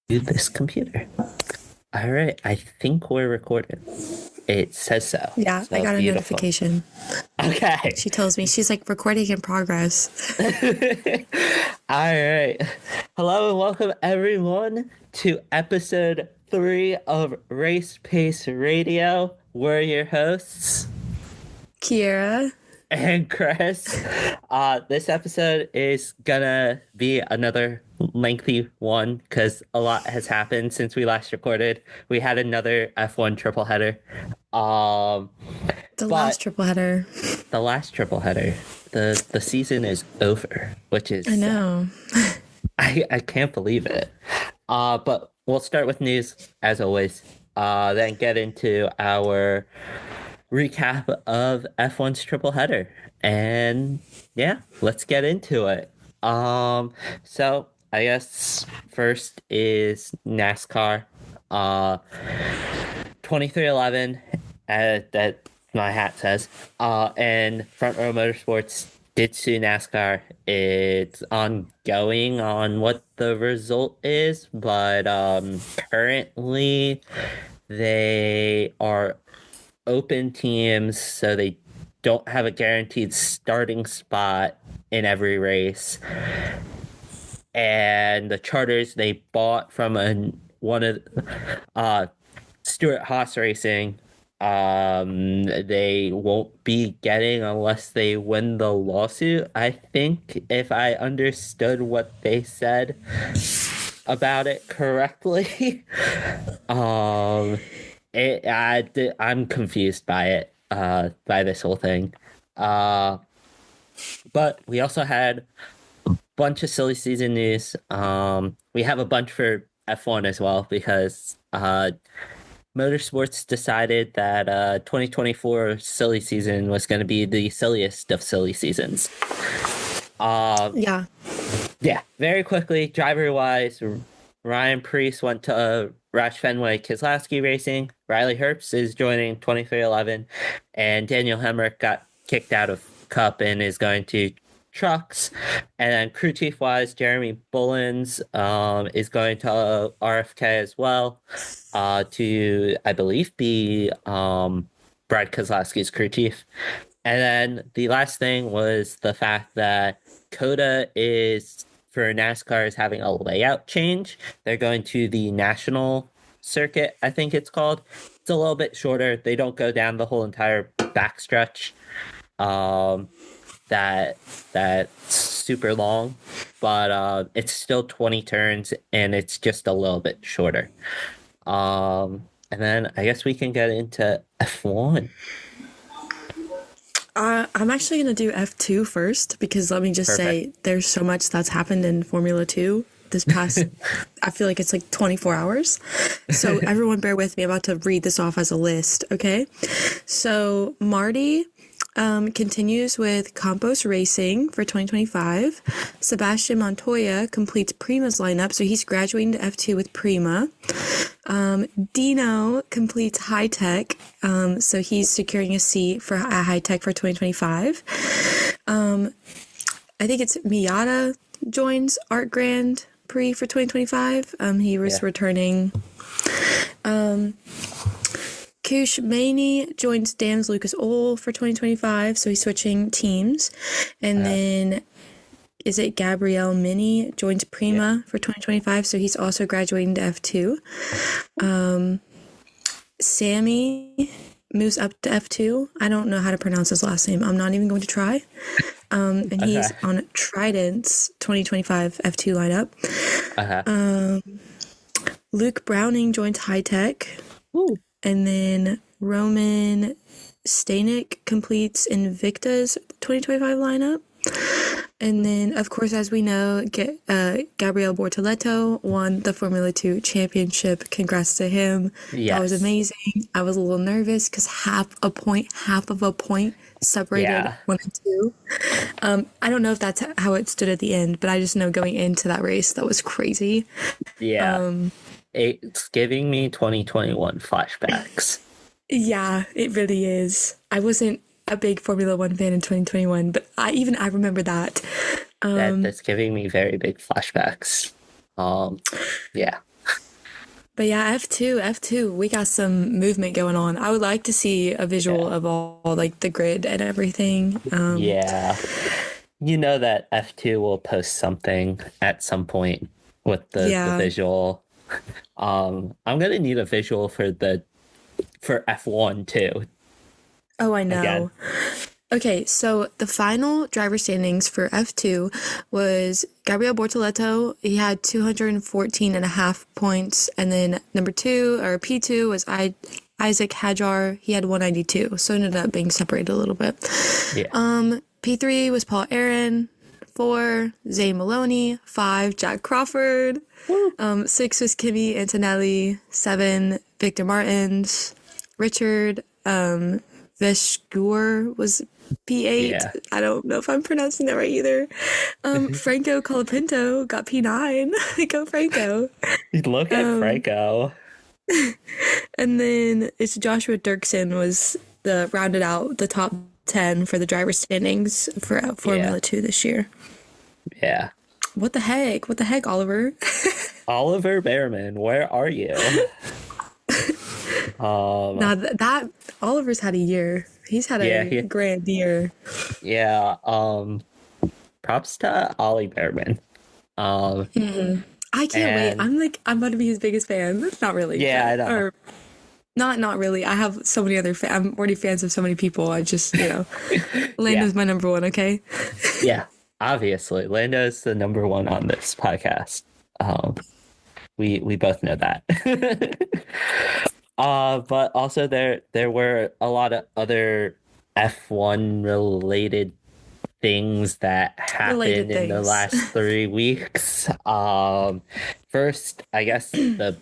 this computer. All right, I think we're recorded. It says so. Yeah, I So got a beautiful. notification. Okay. She tells me, she's like, recording in progress. All right. Hello and welcome everyone to episode 3 of Race Pace Radio. We're your hosts. Kiera. And Chris. This episode is gonna be another lengthy one because a lot has happened since we last recorded. We had another F1 triple header. The last triple header. The last triple header. The season is over, which is I know. I can't believe it. But we'll start with news as always. Then get into our recap of F1's triple header. And yeah, let's get into it. So I guess first is NASCAR. 2311, that my hat says. And Front Row Motorsports did sue NASCAR. It's ongoing on what the result is, but currently they are open teams, so they don't have a guaranteed starting spot in every race. And the charters they bought from one of Stuart Haas Racing, they won't be getting unless they win the lawsuit. I think if I understood what they said about it correctly. I'm confused by it, by this whole thing. But we also had a bunch of silly season news. We have a bunch for F1 as well because motorsports decided that 2024 silly season was going to be the silliest of silly seasons. Yeah. Yeah, very quickly, driver-wise, Ryan Preece went to Roush Fenway Keselowski Racing. Riley Herbst is joining 2311. And Daniel Hemrick got kicked out of Cup and is going to Trucks. And then crew chief-wise, Jeremy Bullins is going to RFK as well to, I believe, be Brad Keselowski's crew chief. And then the last thing was the fact that COTA is, for NASCAR, is having a layout change. They're going to the national circuit, I think it's called. It's a little bit shorter. They don't go down the whole entire backstretch. That's super long, but it's still 20 turns and it's just a little bit shorter. And then I guess we can get into F1. I'm actually going to do F2 first because let me just say there's so much that's happened in Formula 2 this past, I feel like it's like 24 hours. So everyone bear with me. I'm about to read this off as a list, okay? So Marty continues with Campos Racing for 2025. Sebastian Montoya completes Prima's lineup, so he's graduating to F2 with Prima. Dino completes High Tech, so he's securing a seat for High Tech for 2025. I think it's Miata joins Art Grand Prix for 2025. He was returning. Kush Maney joins Dams Lucas Oil for 2025, so he's switching teams. And then is it Gabrielle Mini joins Prima for 2025, so he's also graduating to F2. Sammy moves up to F2. I don't know how to pronounce his last name. I'm not even going to try. And he's on Trident's 2025 F2 lineup. Luke Browning joins High Tech. Ooh. And then Roman Stanek completes Invicta's 2025 lineup. And then, of course, as we know, Gabriel Bortoleto won the Formula 2 championship. Congrats to him. Yes. That was amazing. I was a little nervous because half of a point separated 1 and 2. I don't know if that's how it stood at the end, but I just know going into that race, that was crazy. Yeah. It's giving me 2021 flashbacks. Yeah, it really is. I wasn't a big Formula 1 fan in 2021, but I remember that. That's giving me very big flashbacks. Yeah. But yeah, F2, we got some movement going on. I would like to see a visual Yeah. of all like the grid and everything. Yeah. You know that F2 will post something at some point with the Yeah. visual. I'm gonna need a visual for F1 too. Oh, I Again. know. Okay, so the final driver standings for F2 was Gabriel Bortoleto. He had 214 and a half points. And then number two, or P2, was Isaac Hajar. He had 192. So it ended up being separated a little bit. Yeah. P3 was Paul Aaron. 4, Zane Maloney. 5, Jack Crawford. Woo. 6 was Kimi Antonelli. 7, Victor Martins. Richard Veshgur was P8. Yeah. I don't know if I'm pronouncing that right either. Franco Colapinto got P9. Go Franco. Look at Franco. And then it's Joshua Dirksen was the rounded out the top 10 for the driver standings for Formula 2 this year. Yeah. What the heck? What the heck, Oliver? Oliver Behrman, where are you? Now that Oliver's had a year. He's had a grand year. Yeah. Props to Ollie Behrman. I can't wait. I'm about to be his biggest fan. Not really. Yeah, I know. Or not really. I have so many other I'm already fans of so many people. I just, Lando's my number one, okay? Yeah, obviously. Lando's the number one on this podcast. We both know that. But also there were a lot of other F1 related things that happened in the last 3 weeks. First, I guess the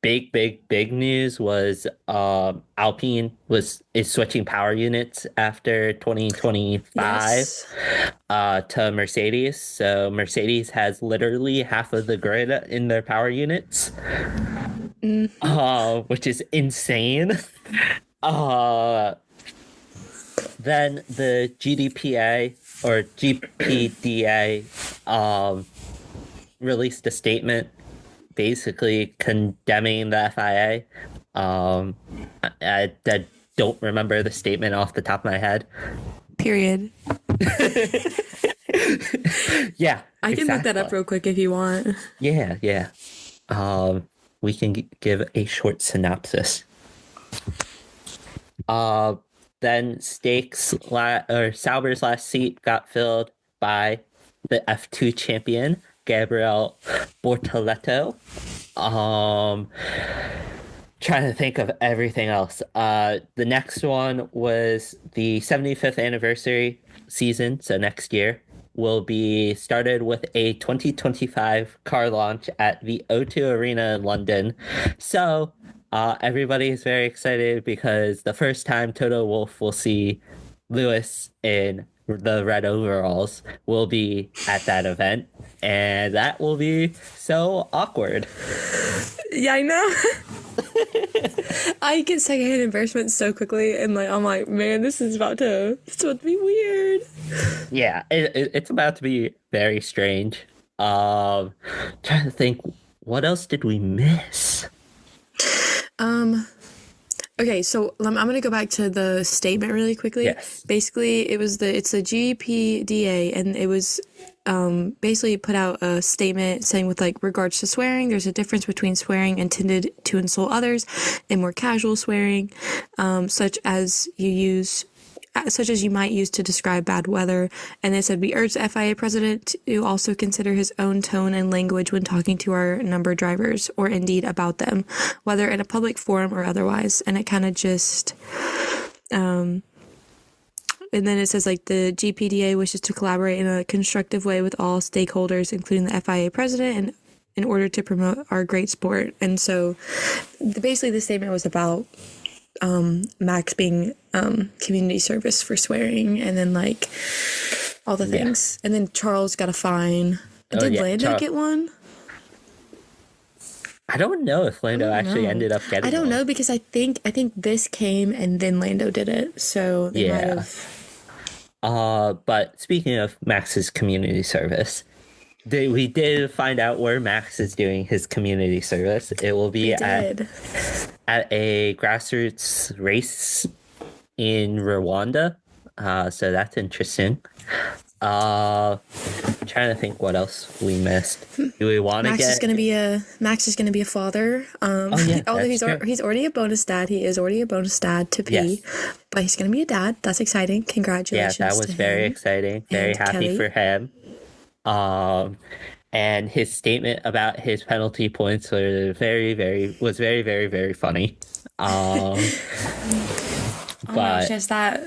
big news was Alpine is switching power units after 2025 to Mercedes. So Mercedes has literally half of the grid in their power units. Which is insane. Then the GDPA or GPDA released a statement basically condemning the FIA. I don't remember the statement off the top of my head. Period. Yeah, I can look that up real quick if you want. Yeah. We can give a short synopsis. Then Sauber's last seat got filled by the F2 champion, Gabriel Bortoleto. Trying to think of everything else. The next one was the 75th anniversary season, so next year will be started with a 2025 car launch at the O2 Arena in London. So everybody is very excited because the first time Toto Wolff will see Lewis in the red overalls will be at that event, and that will be so awkward. Yeah, I know. I get secondhand embarrassment so quickly, and I'm like, man, this is about to be weird. Yeah, it's about to be very strange. Trying to think, what else did we miss? Okay, so I'm going to go back to the statement really quickly. Yes. Basically, it's the GPDA, and it was basically put out a statement saying with regards to swearing, there's a difference between swearing intended to insult others and more casual swearing, such as you might use to describe bad weather. And they said, we urge the FIA president to also consider his own tone and language when talking to our number drivers, or indeed about them, whether in a public forum or otherwise. And it kind of just, and then it says the GPDA wishes to collaborate in a constructive way with all stakeholders, including the FIA president, and in order to promote our great sport. And so basically the statement was about Max being community service for swearing, and then all the things. And then Charles got a fine. Did Lando get one? I don't know if Lando actually ended up getting one. I don't know, because I think this came and then Lando did it. So they might have. But speaking of Max's community service, We did find out where Max is doing his community service. It will be We did. at a grassroots race in Rwanda. So that's interesting. I'm trying to think what else we missed. Do we want to Max get? is gonna be a father. Oh yeah, Although that's true. he's already a bonus dad. He is already a bonus dad to P, Yes. but he's gonna be a dad. That's exciting. Yeah, Congratulations that was to very him exciting. Very and happy Kelly. for him. Um, and his statement about his penalty points were very, very, very funny. Um, Oh my gosh, but yes, that.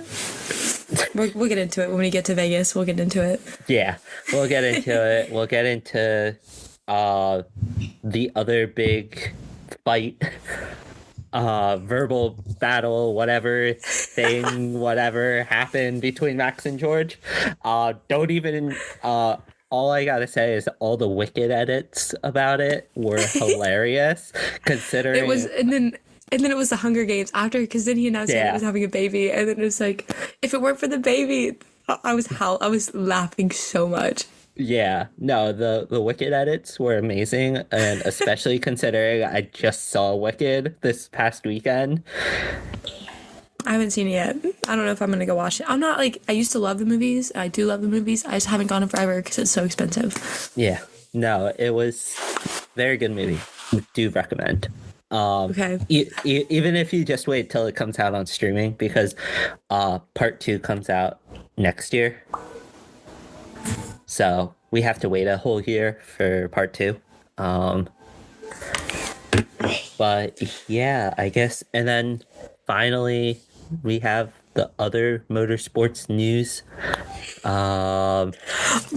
We'll get into it when we get to Vegas. We'll get into it. yeah, we'll get into it. We'll get into uh the other big fight, verbal battle, whatever thing, whatever happened between Max and George. Don't even all I gotta say is all the Wicked edits about it were hilarious, It was, considering. and then it was the Hunger Games after, because then he announced that he Yeah, was having a baby, and then it was like, if it weren't for the baby, I was laughing so much. yeah, no, the Wicked edits were amazing, and especially considering I just saw Wicked this past weekend. I haven't seen it yet. I don't know if I'm gonna go watch it. I'm not like, I used to love the movies. I do love the movies. I just haven't gone in forever because it's so expensive. Yeah, no, it was very good movie. Do recommend. Okay. Even if you just wait till it comes out on streaming, because part two comes out next year, so we have to wait a whole year for part two. Um, but yeah, I guess, and then finally we have the other motorsports news. Um,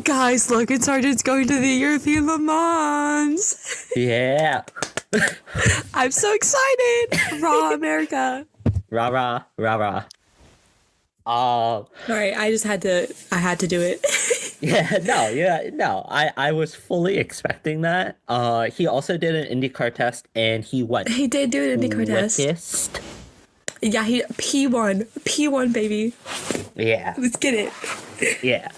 Guys, Logan Sargent's going to the European Le Mans. yeah, I'm so excited. Raw America. rah rah rah rah. All right, I had to do it. I was fully expecting that. He also did an IndyCar test and he went He did do an IndyCar test. quickest. Yeah, he P1 baby. Yeah, Let's get it. yeah.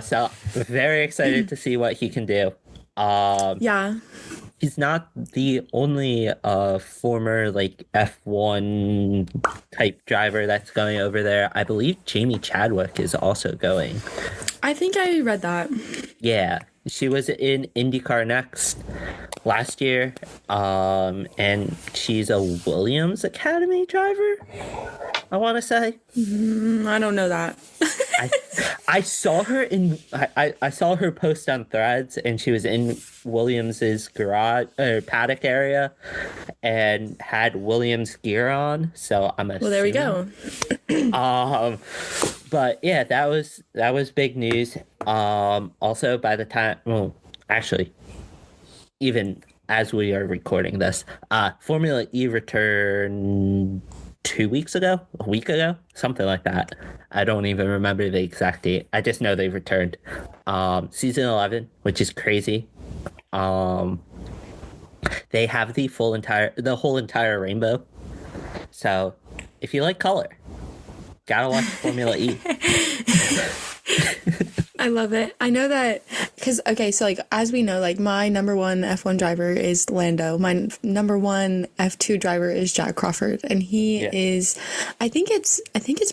So very excited to see what he can do. Yeah. He's not the only former like F1 type driver that's going over there. I believe Jamie Chadwick is also going. I think I read that. Yeah, she was in IndyCar Next last year, and she's a Williams Academy driver, I want to say. I don't know that. I saw her in I saw her post on Threads, and she was in Williams's garage or paddock area and had Williams gear on, so I'm assuming. Well, there we go. But yeah, that was big news. Also, by the time, well, actually, even as we are recording this, Formula E returned 2 weeks ago, a week ago, something like that. I don't even remember the exact date. I just know they returned. Season 11, which is crazy. They have the whole entire rainbow. So if you like color, gotta watch Formula E. I love it. I know that because, okay, so like, as we know, like, my number one F1 driver is Lando. My number one F2 driver is Jack Crawford, and he is, I think it's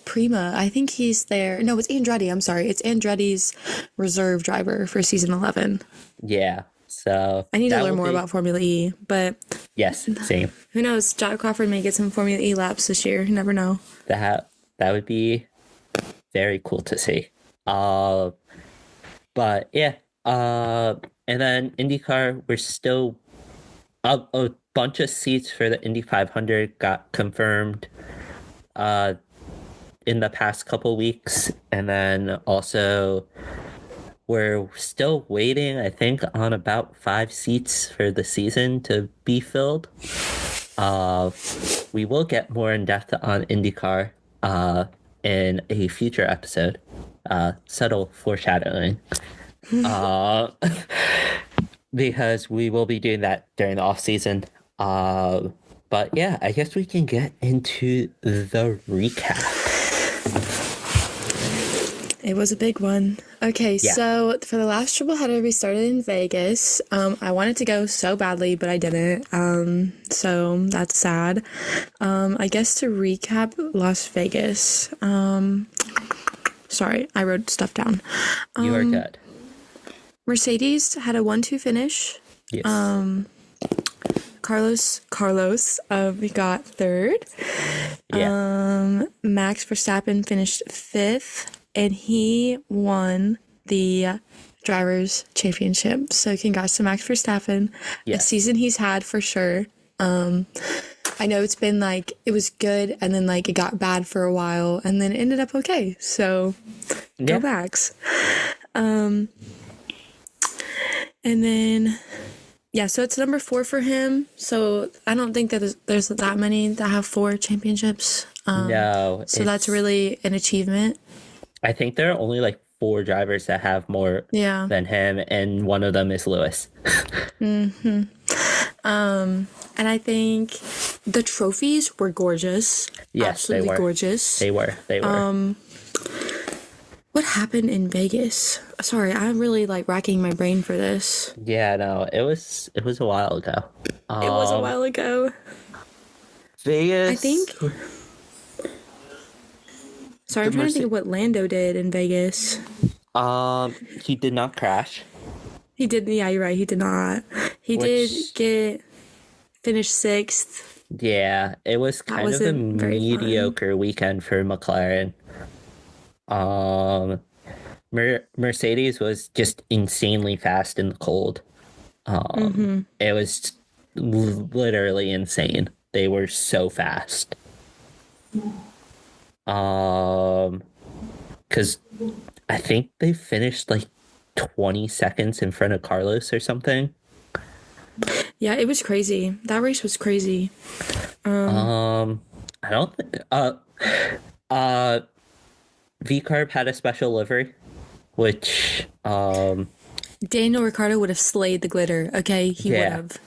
Prima. I think he's there. No, it's Andretti. I'm sorry. It's Andretti's reserve driver for season 11. Yeah. So I need to learn more about Formula E, but yes, same. who knows? Jack Crawford may get some Formula E laps this year. You never know. That would be very cool to see. But yeah, and then IndyCar, we're still a bunch of seats for the Indy 500 got confirmed in the past couple weeks, and then also we're still waiting, I think, on about 5 seats for the season to be filled. We will get more in depth on IndyCar in a future episode. Subtle foreshadowing. Because we will be doing that during the off season. But yeah, I guess we can get into the recap. It was a big one. Okay, Yeah. so for the last triple header, we started in Vegas. I wanted to go so badly, but I didn't. So that's sad. I guess to recap Las Vegas. Sorry, I wrote stuff down. You are good. Mercedes had a 1-2 finish. Yes. Carlos, we got third. Yeah. Max Verstappen finished fifth, and he won the drivers' championship. So congrats to Max Verstappen. A Yes. season he's had for sure. I know it's been like, it was good, and then like it got bad for a while, and then it ended up okay. So go Yeah. Max. And then, yeah, so it's number 4 for him. So I don't think that there's that many that have 4 championships. No. So that's really an achievement. I think there are only like 4 drivers that have more Yeah. than him, and one of them is Lewis. And I think the trophies were gorgeous. Yes, Absolutely they were. gorgeous. They were. What happened in Vegas? Sorry, I'm really like racking my brain for this. Yeah, no, it was a while ago. It was a while ago. Vegas. I think. Sorry, I'm trying to think of what Lando did in Vegas. He did not crash. He did, yeah, you're right. He did not. He did finish 6th. Yeah, it was kind of a wasn't very fun. mediocre weekend for McLaren. Mercedes was just insanely fast in the cold. It was literally insane. They were so fast. Because I think they finished like 20 seconds in front of Carlos or something. Yeah, it was crazy. That race was crazy. I don't think V-Carb had a special livery, which Daniel Ricciardo would have slayed the glitter. Okay, he would have.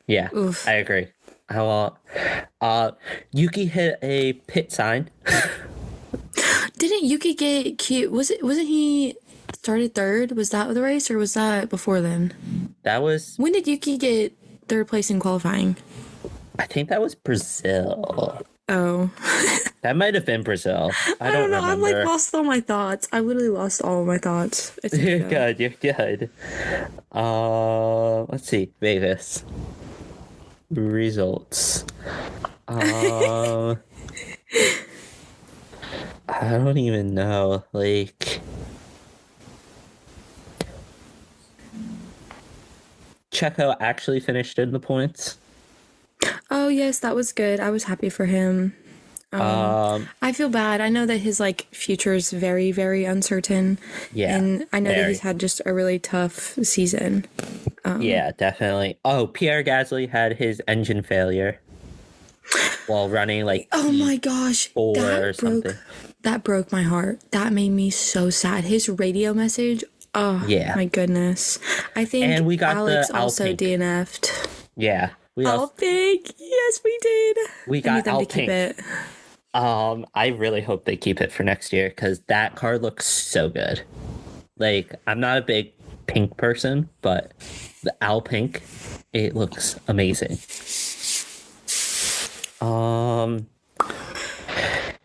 Yeah, Oof. I agree. Yuki hit a pit sign. Didn't Yuki get cute? Wasn't he started third? Was that the race, or was that before then? That was, When did Yuki get third place in qualifying? I think that was Brazil. Oh. That might have been Brazil. I don't know. I've remember. like lost all my thoughts. I literally lost all of my thoughts. It's You're okay. good. You're good. Let's see. Vegas results. I don't even know. Like, Checo actually finished in the points. Oh yes, that was good. I was happy for him. I feel bad. I know that his like future is very, very uncertain. Yeah, And I know that very. he's had just a really tough season. Yeah, definitely. Oh, Pierre Gasly had his engine failure while running like Oh my gosh. P4 or something. That broke my heart. That made me so sad. His radio message. Oh Yeah. my goodness. I think And we got Alex the also Alpine. DNF'd. Yeah, we also, Alpink. Yes, we did. we I got need them to keep Alpink. it. I really hope they keep it for next year because that car looks so good. Like, I'm not a big pink person, but the Alpink, it looks amazing.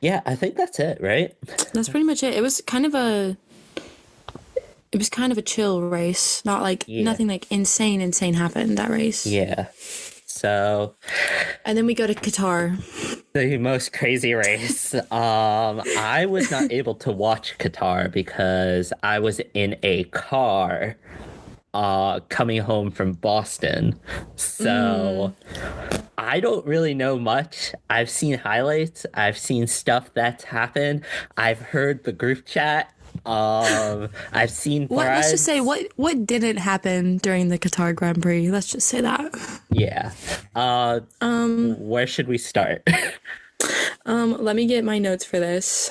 Yeah, I think that's it, right? That's pretty much it. It was kind of a chill race. Not like Yeah. nothing like insane happened that race. Yeah. So, And then we go to Qatar. the most crazy race. I was not able to watch Qatar because I was in a car coming home from Boston. So I don't really know much. I've seen highlights. I've seen stuff that's happened. I've heard the group chat. I've seen Let's just threads. say what didn't happen during the Qatar Grand Prix. Let's just say that. Yeah. Where should we start? Let me get my notes for this.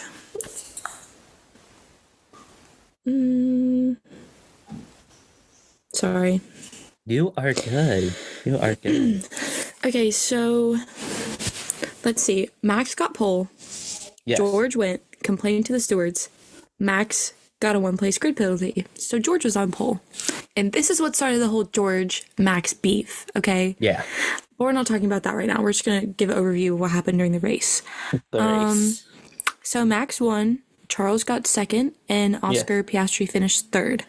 Sorry. You are good. You are good. Okay, so let's see. Max got pole. Yes. George went, complained to the stewards. Max got a 1 place grid penalty. So George was on pole. And this is what started the whole George Max beef, okay? Yeah. But we're not talking about that right now. We're just going to give an overview of what happened during the race. The race. So Max won, Charles got second, and Oscar Piastri finished third.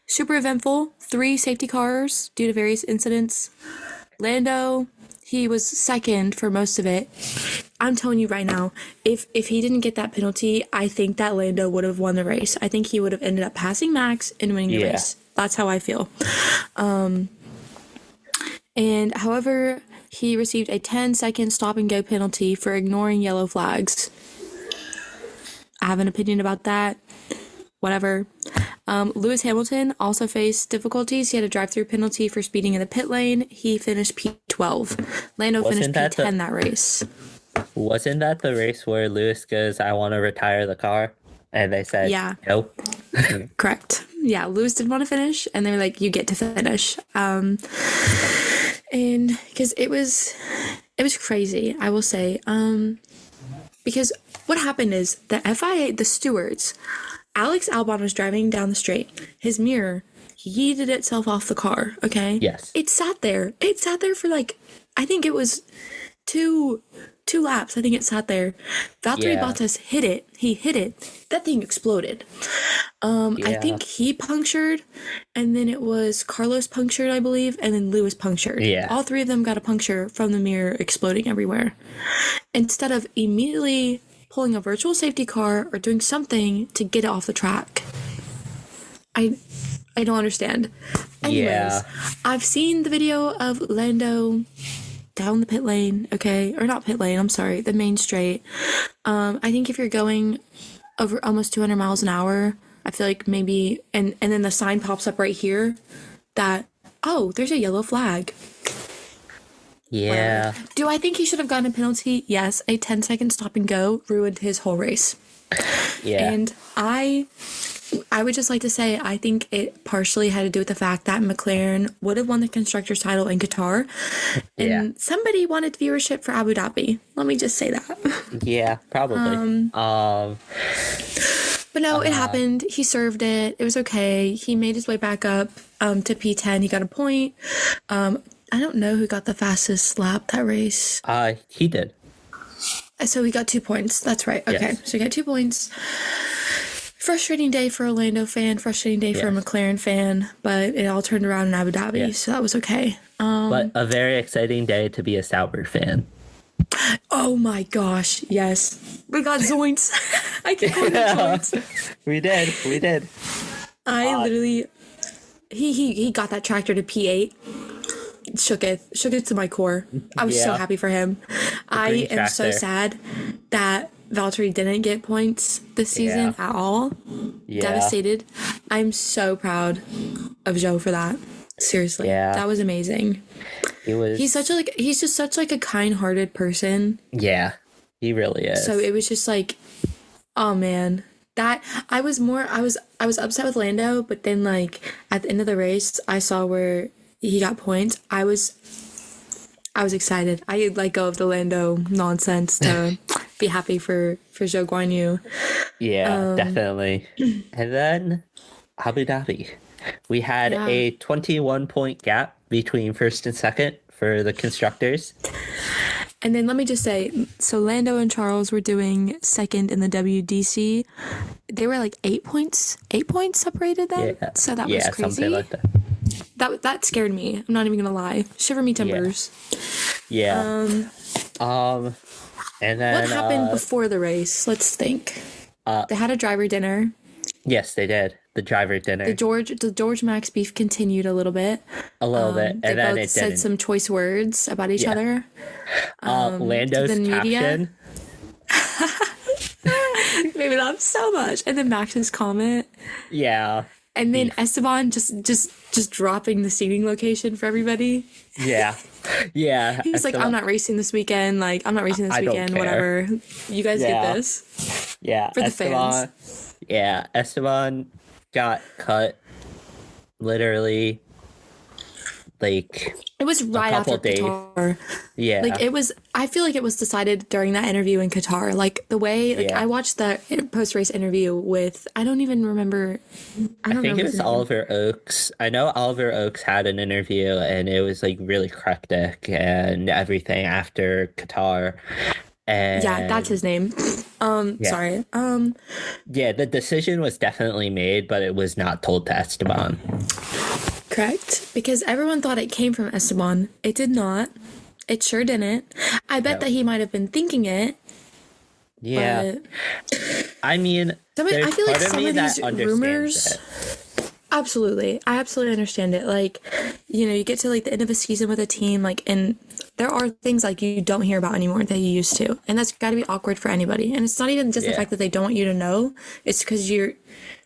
Super eventful. 3 safety cars due to various incidents. Lando, he was second for most of it. I'm telling you right now, if he didn't get that penalty, I think that Lando would have won the race. I think he would have ended up passing Max and winning the race. That's how I feel. And however, he received a 10-second stop and go penalty for ignoring yellow flags. I have an opinion about that. Whatever. Lewis Hamilton also faced difficulties. He had a drive-through penalty for speeding in the pit lane. He finished P12. Lando finished P10 that race. Wasn't that the race where Lewis goes, I want to retire the car? And they said, nope. Correct. Yeah, Lewis didn't want to finish, and they were like, you get to finish. And because it was crazy, I will say. Because what happened is the FIA, the stewards, Alex Albon was driving down the straight. His mirror yeeted itself off the car, okay? Yes. It sat there. It sat there for like, I think it was two laps. I think it sat there. Valtteri Bottas hit it. He hit it. That thing exploded. I think he punctured, and then it was Carlos punctured, I believe, and then Lewis punctured. Yeah. All 3 of them got a puncture from the mirror exploding everywhere. Instead of immediately pulling a virtual safety car or doing something to get it off the track. I don't understand. Anyways, I've seen the video of Lando down the pit lane, okay? Or not pit lane, I'm sorry, the main straight. I think if you're going over almost 200 miles an hour, I feel like maybe, and then the sign pops up right here that, oh, there's a yellow flag. Yeah. Whatever. Do I think he should have gotten a penalty? Yes, a 10-second stop and go ruined his whole race. Yeah. And I would just like to say, I think it partially had to do with the fact that McLaren would have won the Constructors' title in Qatar. And somebody wanted viewership for Abu Dhabi. Let me just say that. Yeah, probably. But no, it happened. He served it. It was okay. He made his way back up to P10. He got a point. I don't know who got the fastest lap that race. He did. So we got 2 points. That's right. Okay. Yes. So we got 2 points. Frustrating day for a Lando fan, frustrating day for a McLaren fan, but it all turned around in Abu Dhabi, so that was okay. But a very exciting day to be a Sauber fan. Oh my gosh, yes. We got zoints. I can call them zoints. We did. I literally, he got that tractor to P8. Shook it to my core. I was so happy for him. I am so sad that Valtteri didn't get points this season at all. Devastated. I'm so proud of Joe for that. Seriously. That was amazing. He's just such like a kind-hearted person. Yeah. He really is. So it was just like, oh man. That I was upset with Lando, but then like at the end of the race I saw where he got points. I was excited. I let go of the Lando nonsense to be happy for Zhou Guanyu. Yeah, definitely. And then Abu Dhabi. We had a 21-point gap between first and second for the constructors. And then let me just say, so Lando and Charles were doing second in the WDC. They were like 8 points separated then. Yeah. So that was crazy. Something like that. That scared me. I'm not even gonna lie. Shiver me timbers. Yeah. And then what happened before the race? Let's think. They had a driver dinner. Yes, they did. The driver dinner. The George Max beef continued a little bit. A little bit, and then it said some choice words about each other. Lando's caption. Maybe not so much, and then Max's comment. Yeah. And then Esteban just dropping the seating location for everybody. Yeah. Yeah. He was like, I'm not racing this weekend. Like, I'm not racing this weekend. Whatever. You guys get this. Yeah. For the fans. Yeah. Esteban got cut literally like It was a right couple after days. Qatar. Like Yeah, it was, I feel like it was decided during that interview in Qatar. Like the way, like I yeah. watched that post race interview with, I don't even remember, I I don't think remember it his was name. Oliver Oaks. I know Oliver Oaks had an interview and it was like really cryptic and everything after Qatar. Yeah, that's And his name. yeah, Sorry. yeah, the decision was definitely made, but it was not told to Esteban. Correct. Because everyone thought it came from Esteban. It did not. It sure didn't. I bet No. that he might have been thinking it, Yeah. but I mean, I there's feel like part of some me of that these understands rumors. it. Absolutely. I absolutely understand it. Like, you get to like the end of a season with a team, like, and there are things like you don't hear about anymore that you used to. And that's got to be awkward for anybody. And it's not even just the Yeah. fact that they don't want you to know, it's because you're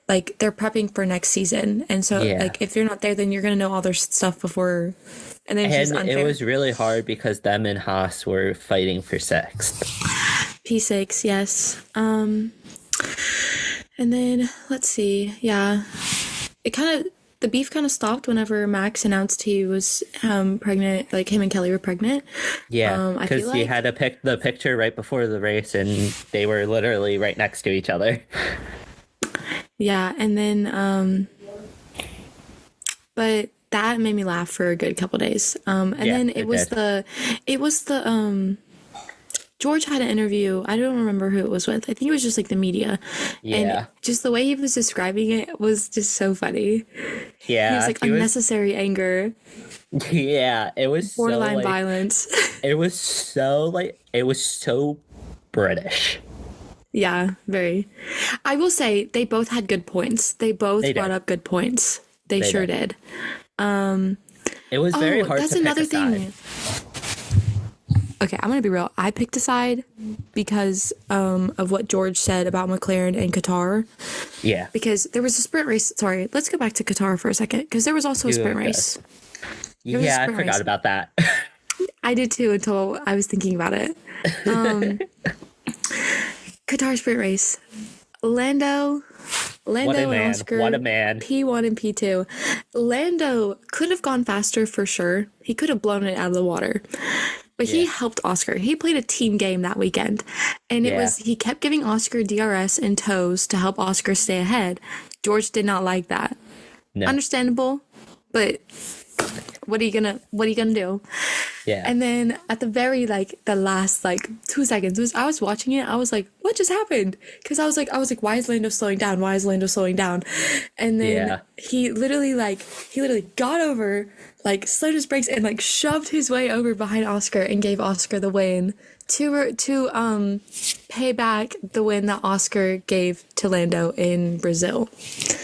like, they're prepping for next season. And so, Yeah. like, if you're not there, then you're going to know all their stuff before. And then it's just And it unfair. was really hard because them and Haas were fighting for sixth. P6, yes. And then let's see. Yeah. It kind of the beef kind of stopped whenever Max announced he was pregnant, like him and Kelly were pregnant. Yeah, I feel because he like had to pick the picture right before the race and they were literally right next to each other. yeah, and then but that made me laugh for a good couple days. And Yeah, then it did. it was the George had an interview. I don't remember who it was with. I think it was just like the media. And Yeah. just the way he was describing it was just so funny. He was Yeah, like he was unnecessary anger, yeah, it was so borderline like violence. it was so British. Yeah, very. I will say they both had good points. They They both brought did. up good points. They They sure did. did. It was very Oh, hard that's to pick a another side. thing. Okay, I'm gonna be real. I picked a side because of what George said about McLaren and Qatar. Yeah. Because there was a sprint race. Sorry, let's go back to Qatar for a second. Because there was also a You sprint good. race. There was a Yeah, I sprint forgot race. about that. I did too until I was thinking about it. Qatar sprint race. Lando What a and man. What a Oscar, man. P1 and P2. Lando could have gone faster for sure. He could have blown it out of the water. But he Yeah. helped Oscar. He played a team game that weekend. And Yeah. he kept giving Oscar DRS and toes to help Oscar stay ahead. George did not like that. No. Understandable, but what are you gonna do? Yeah. And then at the very the last 2 seconds, I was watching it. I was like, what just happened? Because I was like, why is Lando slowing down? Why is Lando slowing down? And then Yeah. he literally got over, slammed his brakes and shoved his way over behind Oscar and gave Oscar the win to pay back the win that Oscar gave to Lando in Brazil.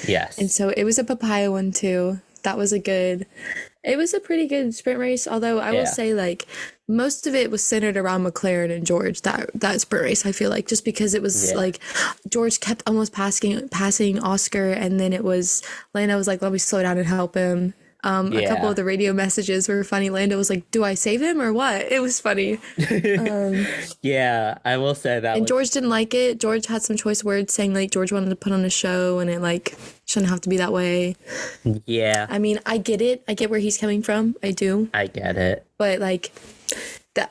Yes. And so it was a papaya one too. It was a pretty good sprint race, although I will Yeah. say most of it was centered around McLaren and George, that sprint race, I feel like, just because it was Yeah. George kept almost passing Oscar, and then it was Lando was like, let me slow down and help him. A couple Yeah. of the radio messages were funny. Lando was like, do I save him or what? It was funny. Yeah, I will say that And was George didn't like it. George had some choice words saying George wanted to put on a show and it shouldn't have to be that way. yeah, I mean, I get it. I get where he's coming from. I do. I get it. But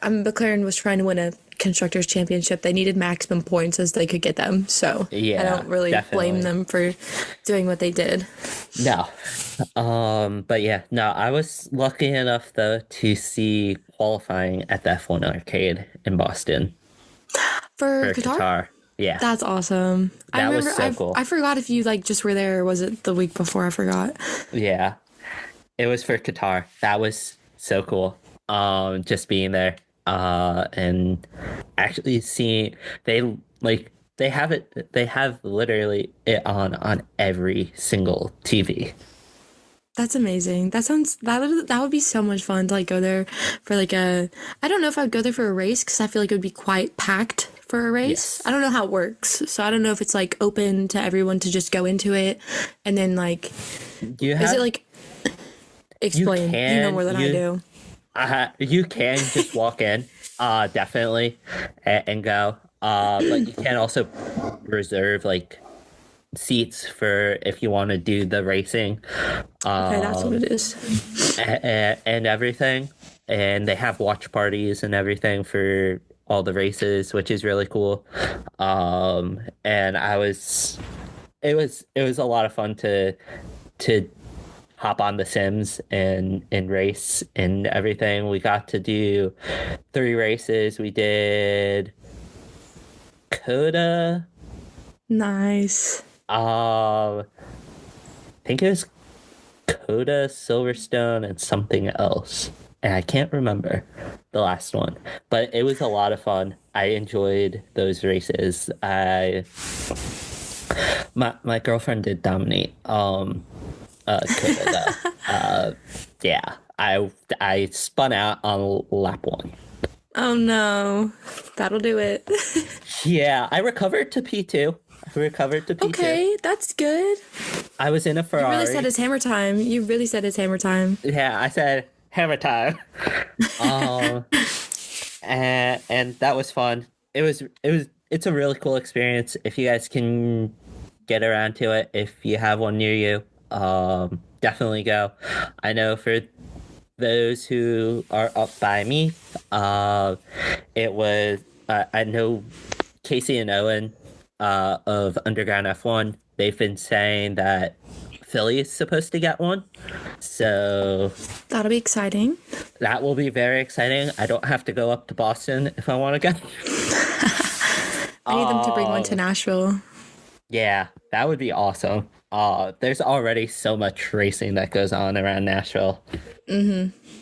McLaren was trying to win a constructors championship. They needed maximum points as they could get them. So Yeah, I don't really blame definitely. them for doing what they did. No. But yeah, no, I was lucky enough though to see qualifying at the F1 arcade in Boston For for Qatar? Qatar. Yeah, That's awesome. that was so cool. I forgot if you just were there, or was it the week before? I forgot. Yeah, it was for Qatar. That was so cool. Just being there, and actually seeing they have it. They have literally it on every single TV. That's amazing. That would be so much fun to go there for a I don't know if I would go there for a race because I feel like it would be quite packed for a race. Yes. I don't know how it works. So I don't know if it's open to everyone to just go into it and then You is have it explain. You know more than I do. You can just walk in, definitely, and go. But you can also reserve seats for if you want to do the racing, Okay, that's what um, it is. and everything. And they have watch parties and everything for all the races, which is really cool. And it was a lot of fun to hop on the Sims and race and everything. We got to do 3 races. We did Coda. Nice. I think it was Coda, Silverstone, and something else. And I can't remember the last one, but it was a lot of fun. I enjoyed those races. My girlfriend did dominate. Coda though. Yeah. I spun out on lap 1. Oh no, that'll do it. Yeah, I recovered to P2. I recovered to P2. Okay, that's good. I was in a You really said Ferrari. it's hammer time. You really said it's hammer time. Yeah, I said hammer time. Um, and that was fun. It's a really cool experience. If you guys can get around to it, if you have one near you, definitely go. I know for those who are up by me, it was I know Casey and Owen of Underground F1. They've been saying that Philly is supposed to get one, so That'll be exciting. that will be very exciting. I don't have to go up to Boston if I want to go. I need them to bring one to Nashville. Yeah, that would be awesome. There's already so much racing that goes on around Nashville.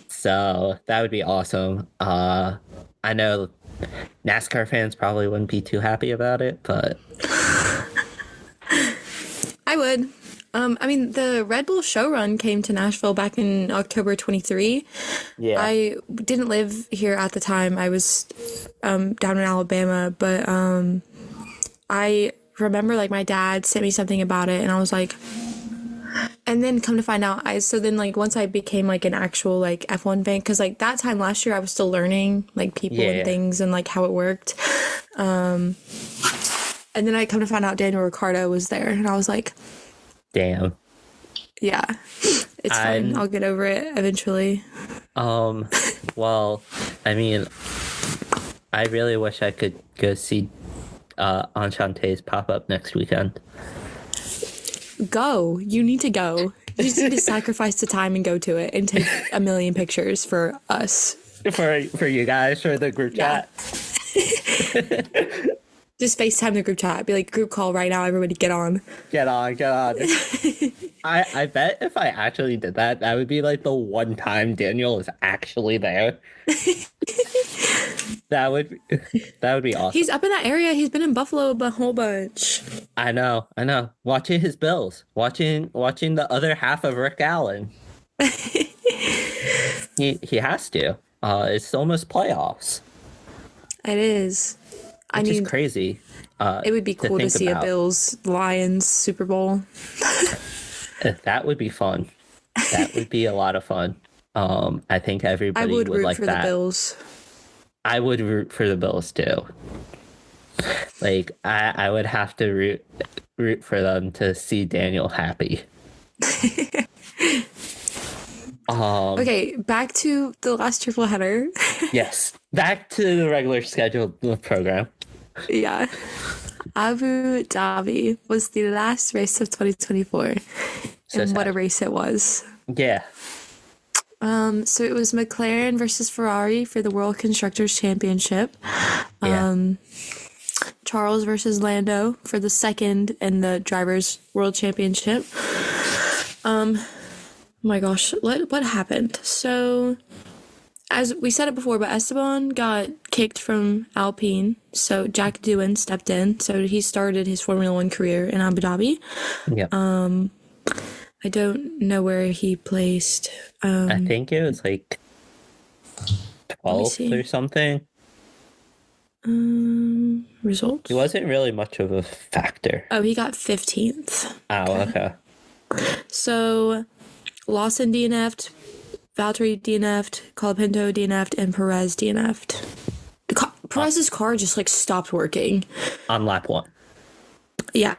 So that would be awesome. I know NASCAR fans probably wouldn't be too happy about it, but I would. I mean, the Red Bull show run came to Nashville back in October 23. yeah. I didn't live here at the time. I was down in Alabama, but I remember like my dad sent me something about it, and I was like, and then come to find out, like once I became like an actual like F1 fan, because like that time last year I was still learning like people Yeah. and things and like how it worked. And then I come to find out Daniel Ricciardo was there, and I was like, Damn. yeah, it's fine. I'm- I'll get over it eventually. Well, I mean, I really wish I could go see Enchanté's pop up next weekend. Go. You need to go. You just need to sacrifice the time and go to it and take a million pictures for us. For you guys, for the group Yeah. chat. Just FaceTime the group chat. Be like, group call right now. Everybody get on. Get on. I bet if I actually did that, that would be like the one time Daniel is actually there. That would be awesome. He's up in that area. He's been in Buffalo a whole bunch. I know. Watching his Bills, watching the other half of Rick Allen. He has to. It's almost playoffs, It is. which is crazy. It would be cool to think see about. a Bills Lions Super Bowl. That would be fun. That would be a lot of fun. I think I everybody would root like for that. the Bills. I would root for the Bills too. Like I would have to root for them to see Daniel happy. Okay, back to the last triple header. Yes, back to the regular scheduled program. Yeah. Abu Dhabi was the last race of 2024. So And what a sad. race it was. Yeah, So it was McLaren versus Ferrari for the World Constructors Championship. yeah. Charles versus Lando for the second in the Drivers' World Championship. Oh my gosh, what happened? So, as we said it before, but Esteban got kicked from Alpine, so Jack Doohan stepped in. So he started his Formula One career in Abu Dhabi. Yeah. I don't know where he placed. I think it was like 12th see. or something. Results. He wasn't really much of a factor. Oh, he got 15th. Oh, okay. So Lawson DNF'd, Valtteri DNF'd, Colapinto DNF'd, and Perez DNF'd. Perez's car just like stopped working. On lap 1. Yeah,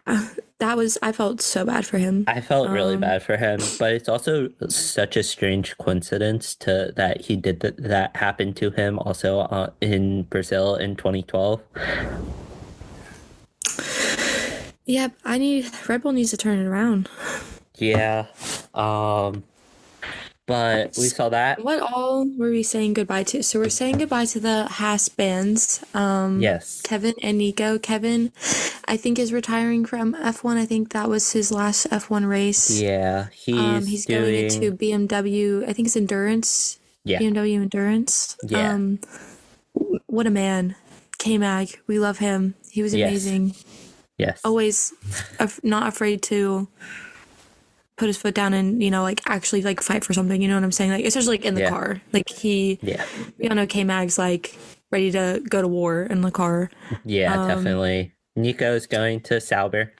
I felt so bad for him. I felt really bad for him, but it's also such a strange coincidence that he did that happened to him also in Brazil in 2012. Yeah, Red Bull needs to turn it around. Yeah. But we saw that. What all were we saying goodbye to? So we're saying goodbye to the Haas bands. Yes. Kevin and Nico. Kevin, I think, is retiring from F1. I think that was his last F1 race. Yeah, He's going into BMW. I think it's Endurance. Yeah. BMW Endurance. Yeah. What a man. K-Mag. We love him. He was amazing. Yes. Always not afraid to put his foot down and, like, actually, like, fight for something. You know what I'm saying? Like, especially, like, in the car. Like, we all know K-Mag's, like, ready to go to war in the car. Yeah, definitely. Nico's going to Sauber.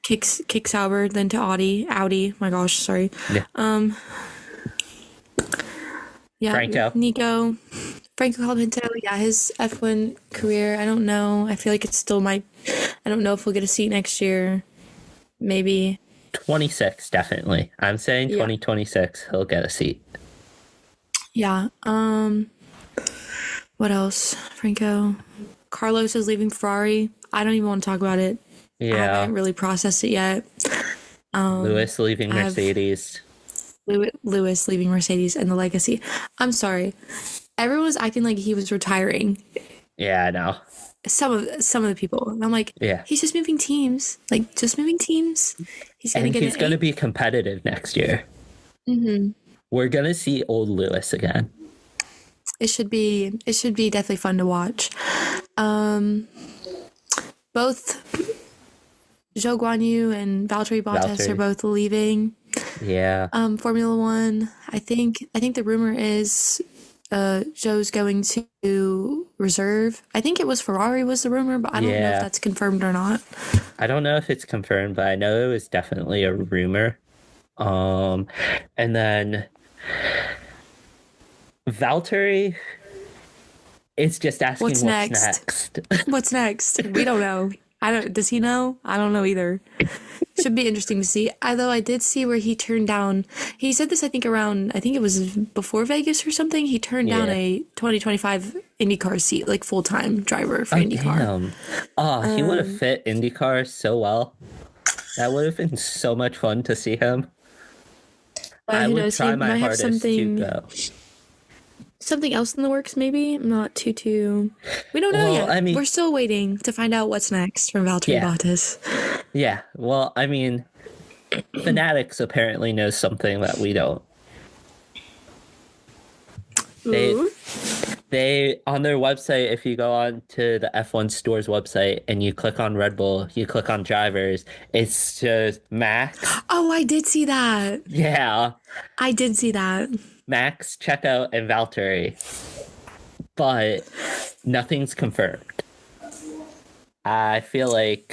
Kick Sauber, then to Audi. My gosh, sorry. Yeah. Yeah. Franco Colapinto, his F1 career, I don't know. I feel like it still might. I don't know if we'll get a seat next year. Maybe. 26, definitely. I'm saying 2026, he'll get a seat. Yeah. What else? Franco. Carlos is leaving Ferrari. I don't even want to talk about it. Yeah. I haven't really processed it yet. Lewis leaving Mercedes. Lewis leaving Mercedes and the legacy. I'm sorry. Everyone was acting like he was retiring. Yeah, I know. Some of the people. And I'm like, he's just moving teams. Like, just moving teams. He's going to be competitive next year. Mm-hmm. We're going to see old Lewis again. It should be definitely fun to watch. Both Zhou Guanyu and Valtteri Bottas are both leaving. Yeah. Formula One. I think the rumor is Zhou's going to reserve. I think it was Ferrari was the rumor, but I don't know if that's confirmed or not. I don't know if it's confirmed, but I know it was definitely a rumor. And then Valtteri is just asking what's next. What's next? We don't know. Does he know? I don't know either. Should be interesting to see. Although I did see where he turned down, he said this, I think it was before Vegas or something. He turned down a 2025 IndyCar seat, like full-time driver for IndyCar. Damn. Oh, he would have fit IndyCar so well. That would have been so much fun to see him. I would try my hardest to go. Something else in the works, maybe? Not too. We don't know yet. I mean, we're still waiting to find out what's next from Valtteri Bottas. Yeah. Well, I mean, Fanatics apparently knows something that we don't. They on their website, if you go on to the F1 Store's website and you click on Red Bull, you click on drivers, it's just Max. Oh, I did see that. Yeah. I did see that. Max, Checo, and Valtteri. But nothing's confirmed. I feel like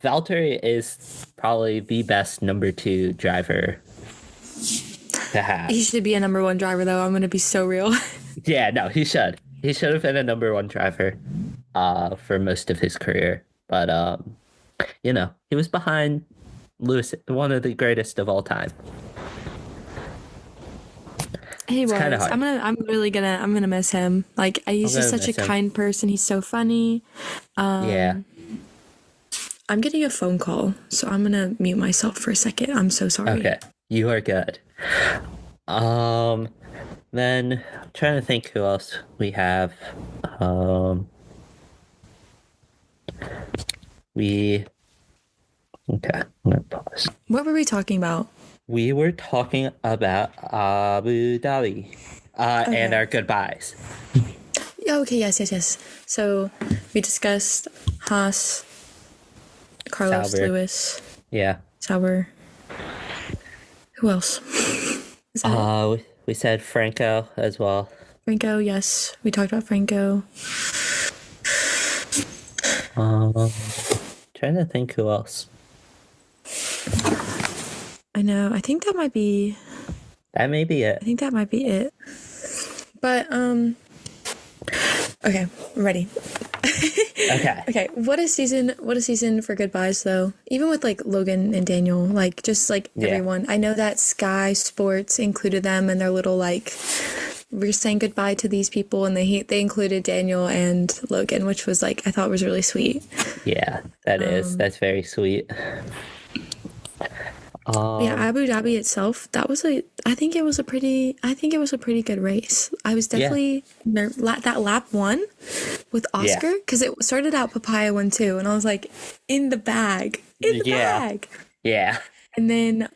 Valtteri is probably the best number 2 driver to have. He should be a number 1 driver, though. I'm going to be so real. Yeah, no, he should. He should have been a number 1 driver for most of his career. But, he was behind Lewis, one of the greatest of all time. He was. I'm gonna miss him. Like, he's just such a kind person. He's so funny. I'm getting a phone call, so I'm gonna mute myself for a second. I'm so sorry. Okay, you are good. Then I'm trying to think who else we have. Okay, I'm gonna pause. What were we talking about? We were talking about Abu Dhabi and our goodbyes. Okay, yes. So we discussed Haas, Carlos, Sauber. Lewis. Yeah. Sauber. Who else? We said Franco as well. Franco, yes. We talked about Franco. Trying to think who else. I know. I think that might be... That may be it. I think that might be it. But, okay, I'm ready. Okay. Okay, what a season! What a season for goodbyes, though. Even with like Logan and Daniel, like just like Yeah. everyone. I know that Sky Sports included them in their little like we're saying goodbye to these people, and they included Daniel and Logan, which was like I thought was really sweet. Yeah, that's very sweet. Yeah, Abu Dhabi itself, that was I think it was a pretty good race. I was Yeah. definitely that lap one with Yeah. Oscar because it started out Papaya one too, and I was like in the Yeah. bag. Yeah. And then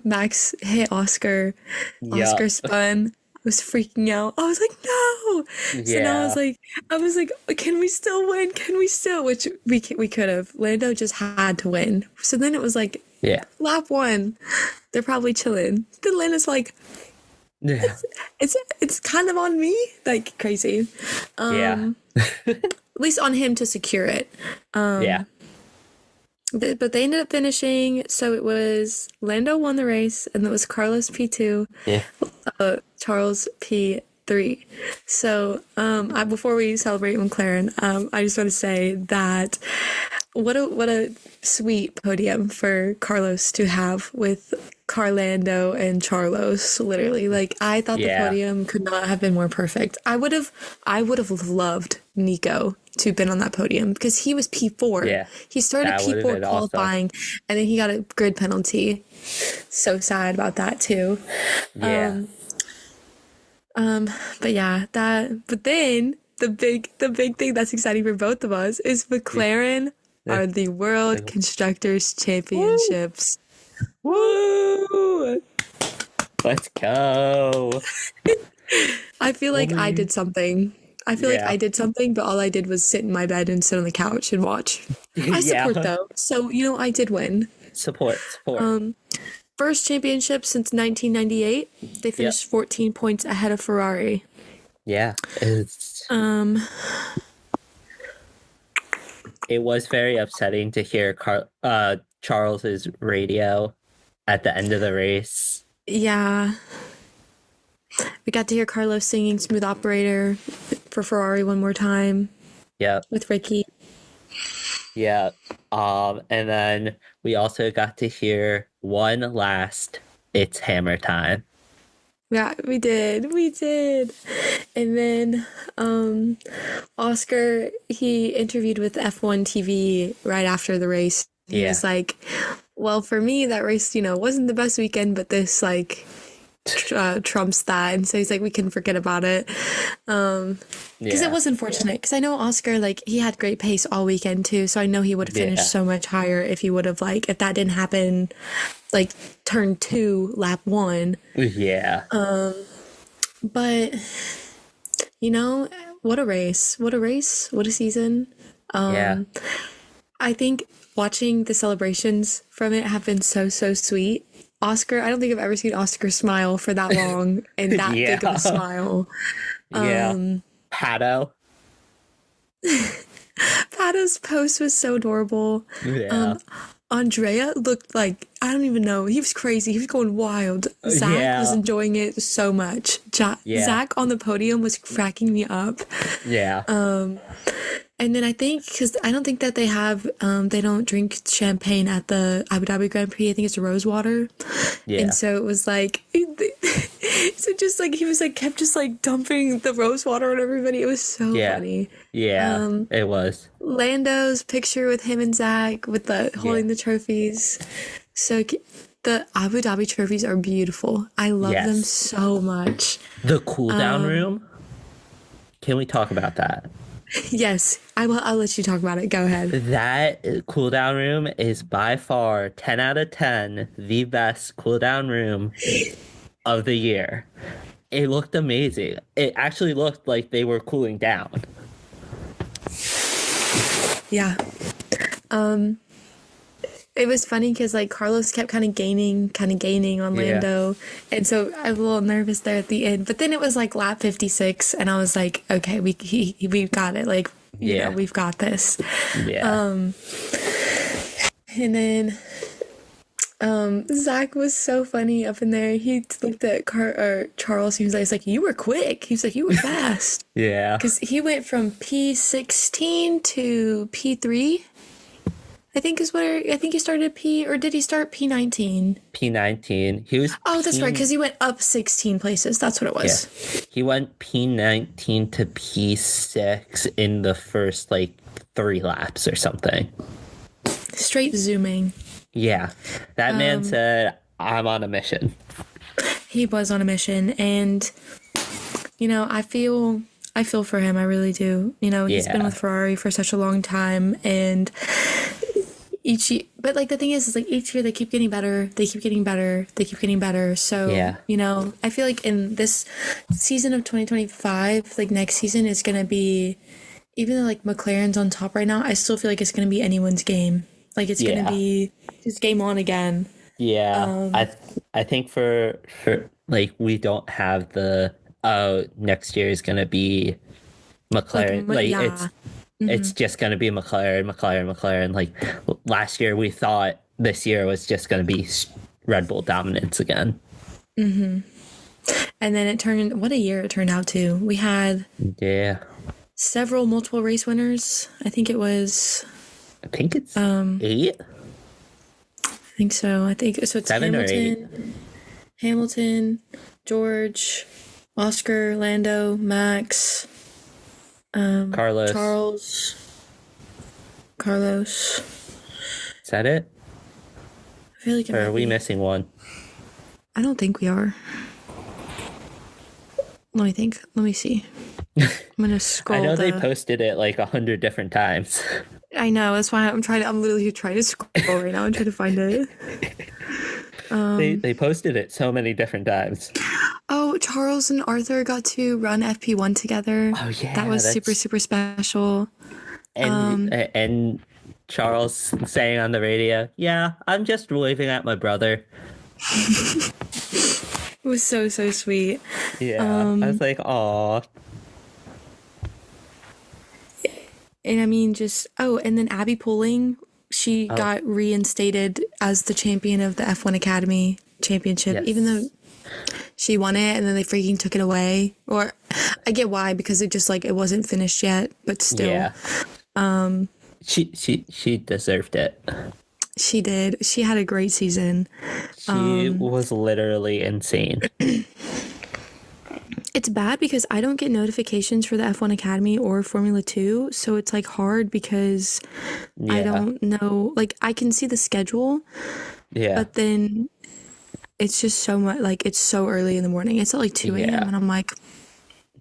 Max hit Oscar. Yeah. Oscar spun. I was freaking out. I was like, no. So now Yeah. I was like, can we still win? Can we still? Which we could have. Lando just had to win. So then it was like, Yeah. lap one. They're probably chilling. Then Lando's like, Yeah. it's kind of on me, like crazy. Yeah. At least on him to secure it. Yeah. But they ended up finishing. So it was Lando won the race, and it was Carlos P2, Yeah. Charles P3. So before we celebrate McLaren, I just want to say that what a sweet podium for Carlos to have with Carlando and Charlos. Literally, like I thought the Yeah. podium could not have been more perfect. I would have loved Nico to have been on that podium because he was P4. Yeah. He started That would've P4 been awesome. qualifying, and then he got a grid penalty. So sad about that too. Yeah. But yeah, but then the big thing that's exciting for both of us is McLaren are the World Constructors Championships. Woo! Let's go. I feel like I did something. I feel like Yeah. I did something, but all I did was sit in my bed and sit on the couch and watch. I support though. So, I did win. Support. First championship since 1998. They finished 14 points ahead of Ferrari. Yeah. It was very upsetting to hear Charles's radio at the end of the race. Yeah. We got to hear Carlos singing Smooth Operator for Ferrari one more time. Yep. With Ricky. Yeah. And then we also got to hear one last It's Hammer Time. Yeah, we did. And then Oscar, he interviewed with F1 TV right after the race. He was like, well, for me, that race, wasn't the best weekend, but this, trumps that. And so he's like, we can forget about it. Because it was unfortunate. Because I know Oscar, he had great pace all weekend, too. So I know he would have finished so much higher if he would have, if that didn't happen, turn 2, lap 1. Yeah. But, what a race. What a season. I think watching the celebrations from it have been so, so sweet. Oscar, I don't think I've ever seen Oscar smile for that long and that big of a smile. Pato. Pato's post was so adorable. Yeah. Andrea looked like, I don't even know, he was crazy. He was going wild. Zach was enjoying it so much. Zach on the podium was cracking me up. Yeah. And then I think, because I don't think that they have, they don't drink champagne at the Abu Dhabi Grand Prix. I think it's Rosewater. Yeah. And so it was so just he was kept just dumping the Rosewater on everybody. It was so funny. Yeah, it was. Lando's picture with him and Zach with holding the trophies. So the Abu Dhabi trophies are beautiful. I love them so much. The cool down room. Can we talk about that? Yes, I'll let you talk about it. Go ahead. That cooldown room is by far 10 out of 10 the best cooldown room of the year. It looked amazing. It actually looked like they were cooling down. Yeah. It was funny because Carlos kept kind of gaining on Lando, and so I was a little nervous there at the end. But then it was lap 56, and I was like, okay, we've got it. We've got this. Yeah. And then Zach was so funny up in there. He looked at Charles. He was like, "You were quick." He was like, "You were fast," Yeah. because he went from P16 to P3. I think he started P, or did he start P19? P19. He was Oh, that's right, because he went up 16 places. That's what it yeah. was. He went P19 to P6 in the first like 3 laps or something. Straight zooming. Yeah. That man said, I'm on a mission. He was on a mission, and I feel for him. I really do. He's been Yeah. with Ferrari for such a long time, and but like the thing is like each year they keep getting better. They keep getting better. They keep getting better. So, Yeah. I feel like in this season of 2025, like next season is going to be, even though like McLaren's on top right now, I still feel like it's going to be anyone's game. Like it's going to Yeah. be just game on again. Yeah. I think for like we don't have the next year is gonna be McLaren. Like Yeah. it's just gonna be McLaren. Like last year we thought this year was just gonna be Red Bull dominance again. And then what a year it turned out to. We had Yeah. several multiple race winners. I think it's 8. I think so. I think so. It's 7 or 8. Hamilton, George, Oscar, Lando, Max, Carlos. Carlos. Is that it? I feel like it Or might are we be. missing one? I don't think we are. Let me think. Let me see. I'm gonna scroll. I know they posted it like 100 different times. I know. That's why I'm literally trying to scroll right now and trying to find it. They posted it so many different times. Oh, Charles and Arthur got to run FP1 together. Oh yeah, that was super, super special. And Charles saying on the radio, "Yeah, I'm just waving at my brother." It was so, so sweet. Yeah, I was like, "Aw." And I mean, and then Abby Pulling, she got reinstated as the champion of the F1 Academy Championship, Yes. even though she won it and then they freaking took it away. Or I get why, because it just like it wasn't finished yet, but still. Yeah. She deserved it. She did. She had a great season. She was literally insane. It's bad because I don't get notifications for the F1 Academy or Formula 2, so it's like hard because I don't know. Like I can see the schedule, but then it's just so much, like it's so early in the morning. It's at like 2 a.m. and I'm like,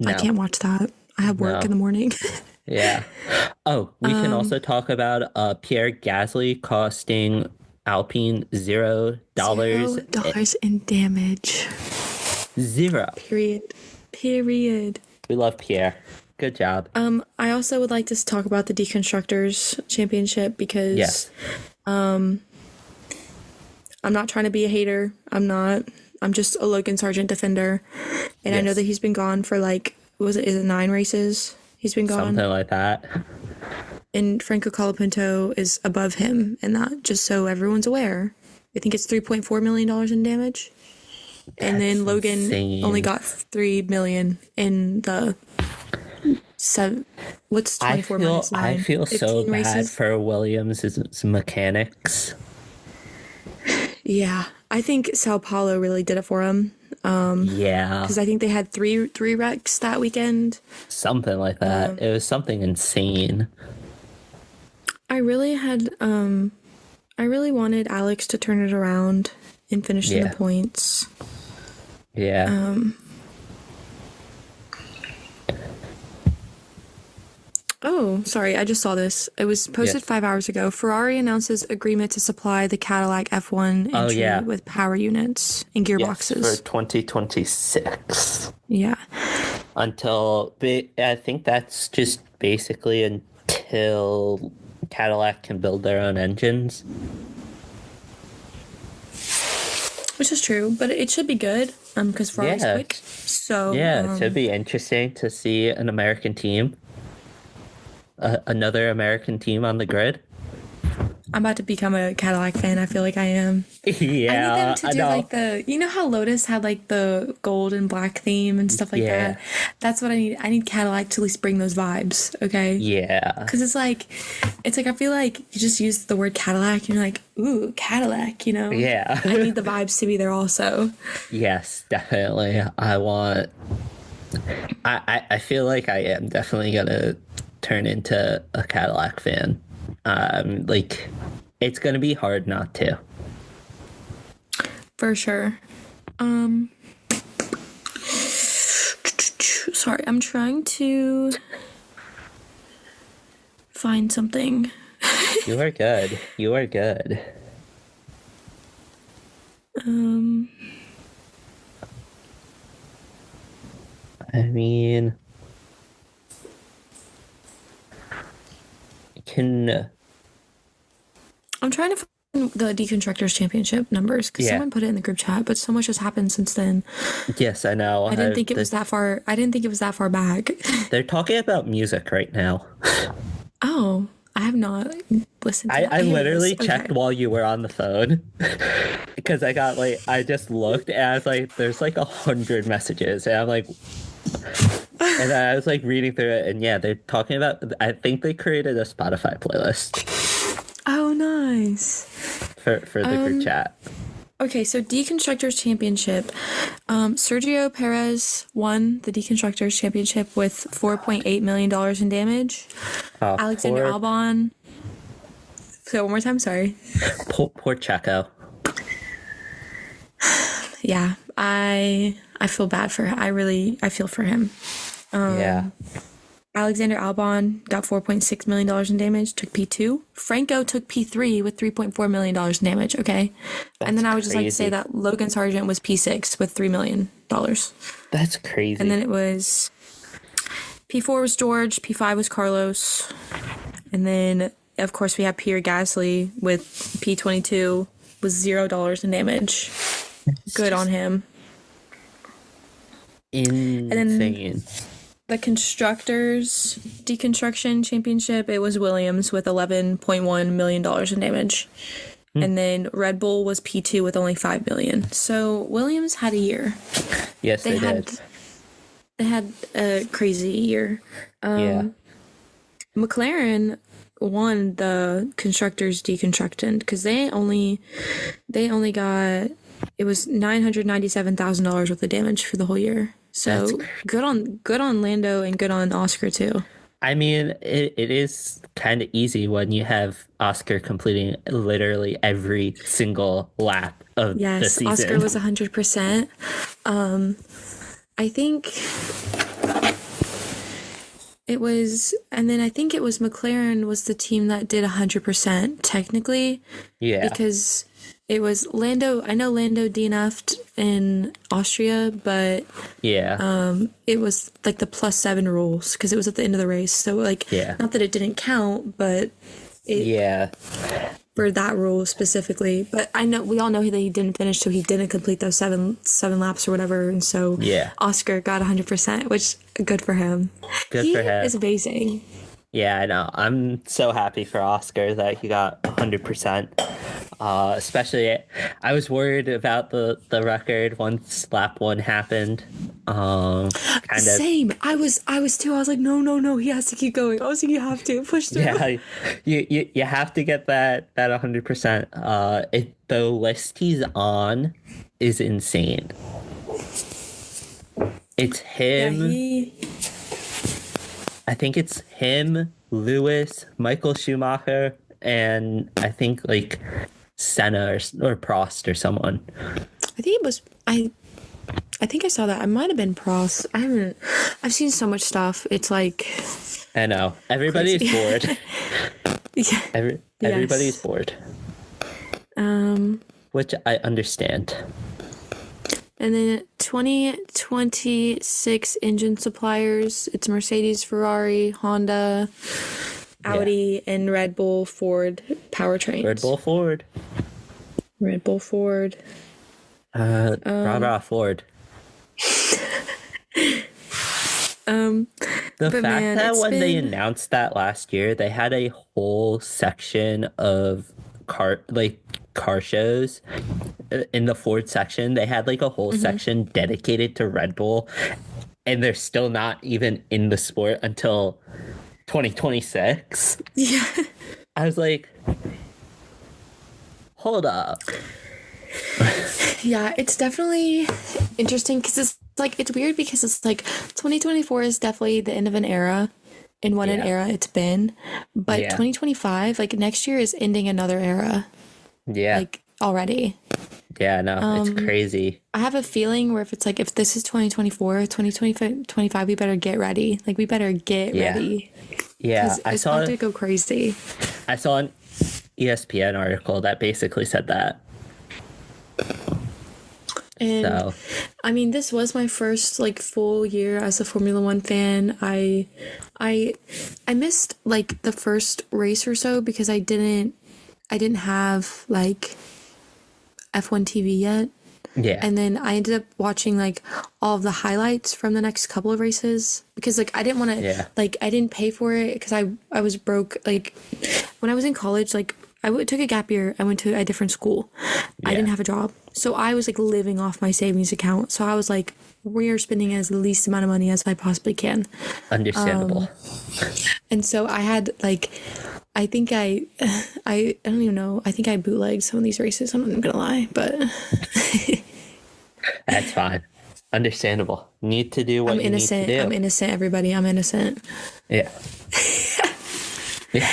I can't watch that. I have work in the morning. Yeah. Oh, we can also talk about Pierre Gasly costing Alpine $0. $0 in damage. 0. Period. We love Pierre. Good job. I also would like to talk about the Deconstructors Championship because I'm not trying to be a hater. I'm not. I'm just a Logan Sargent defender. And I know that he's been gone for like, is it 9 races? He's been gone. Something like that. And Franco Colapinto is above him in that, just so everyone's aware. I think it's $3.4 million in damage. And then Logan only got $3 million in the 7. What's 24 minus 9? I feel so bad races? for Williams' mechanics. Yeah, I think Sao Paulo really did it for him. Yeah, because I think they had three wrecks that weekend. Something like that. It was something insane. I really wanted Alex to turn it around and finish in the points. Yeah. Oh, sorry, I just saw this. It was posted 5 hours ago. Ferrari announces agreement to supply the Cadillac F1 entry with power units and gearboxes. Yes, for 2026. Yeah. I think that's just basically until Cadillac can build their own engines. Which is true, but it should be good because Ferrari's quick. So it should be interesting to see an American team. Another American team on the grid. I'm about to become a Cadillac fan. I feel like I am. I need them Yeah, to I do know. like you know how Lotus had like the gold and black theme and stuff like that? Yeah, That's what I need. I need Cadillac to at least bring those vibes, okay? yeah, Because it's like I feel like you just use the word Cadillac and you're like, ooh, Cadillac, you know? I yeah. need the vibes to be there also. Yes, definitely. I want. I feel like I am definitely gonna turn into a Cadillac fan. Like it's gonna be hard not to. For sure. Um, sorry, I'm trying to find something. You are good. You are good. Um, I mean, can I'm trying to find the Deconstructors Championship numbers because yeah. someone put it in the group chat, but so much has happened since then. Yes, I know. I didn't think it was that far. I didn't think it was that far back. They're talking about music right now. Oh, I have not listened to that. I Here it is. literally checked Okay. while you were on the phone because I got like I just looked and I was like, there's like 100 messages and I'm like, and I was like reading through it and yeah, they're talking about. I think they created a Spotify playlist Oh, nice. for the group chat. Okay, so Deconstructors Championship. Sergio Perez won the Deconstructors Championship with $4.8 million in damage. Alexander Poor, Albon. So one more time, sorry. poor Checo. Yeah, I feel bad for him. I feel for him. Yeah, Alexander Albon got $4.6 million in damage, took P2. Franco took P3 with $3.4 million in damage, okay? And that's then I would just like to say crazy. that Logan Sargent was P6 with $3 million. That's And then crazy. it was P4 was George, P5 was Carlos. And then, of course, we have Pierre Gasly with P22 with $0 in damage. It's Good on just him. And then insane. the Constructors Deconstruction Championship, it was Williams with $11.1 million in damage. And then Red Bull was P2 with only $5 million. So Williams had a year. Yes, They they had did. they had a crazy year. Yeah. McLaren won the Constructors Deconstruction because they only got, it was $997,000 worth of damage for the whole year. That's So good on Lando and good on Oscar too. I mean, it is kind of easy when you have Oscar completing literally every single lap of the Yes, Oscar season. was 100%. I think it was, and then I think it was McLaren was the team that did 100% technically Yeah. because it was Lando. I know Lando DNF'd in Austria, but Yeah. it was like the +7 rules because it was at the end of the race. So like, Yeah. not that it didn't count, but it Yeah. for that rule specifically. But I know we all know that he didn't finish, so he didn't complete those seven laps or whatever. And so Yeah. Oscar got 100%, which good for him. Good He for him. is amazing. Yeah, I know. I'm so happy for Oscar that he got 100%. Especially, I was worried about the record once lap one happened. Kind of. Same. I was too. I was like, no, he has to keep going. I was like, you have to push through. Yeah, you have to get that 100%. The list he's on is insane. It's Yeah, him. I think it's him, Lewis, Michael Schumacher, and I think like Senna or Prost or someone. I think it was I think I saw that. I might have been Prost. I've seen so much stuff. It's like I know. Everybody's crazy. bored. Yeah. Everybody's bored. Which I understand. And then 2026 engine suppliers, it's Mercedes, Ferrari, Honda, Audi, and Red Bull, Ford powertrains. Red Bull Ford. Red Bull, Ford. Rah Ford. The But fact man, that it's when they been announced that last year, they had a whole section of car shows in the Ford section. They had like a whole section dedicated to Red Bull, and they're still not even in the sport until 2026. Yeah. I was like, hold up. Yeah, it's definitely interesting because it's weird because it's like 2024 is definitely the end of an era and what an Yeah. era it's been. But Yeah. 2025, like next year is ending another era, Yeah. like already. Yeah, no, it's crazy. I have a feeling where if it's like, if this is 2024, 2025, we better get ready. Like, we better get Yeah. ready Yeah, because it's about to go crazy. I saw an ESPN article that basically said that. And So, I mean, this was my first like full year as a Formula One fan. I missed like the first race or so because I didn't have like F1 TV yet. yeah. And then I ended up watching like all of the highlights from the next couple of races because like I didn't want to Yeah. like I didn't pay for it because I was broke. Like when I was in college, like took a gap year. I went to a different school. I Yeah. didn't have a job, so I was like living off my savings account. So I was like, we are spending as least amount of money as I possibly can. Understandable. And so I had like, I think I don't even know. I think I bootlegged some of these races. I'm not even gonna lie, but That's fine. Understandable. Need to do what I'm you need to innocent. do. I'm innocent, everybody. I'm innocent. Yeah. Yeah.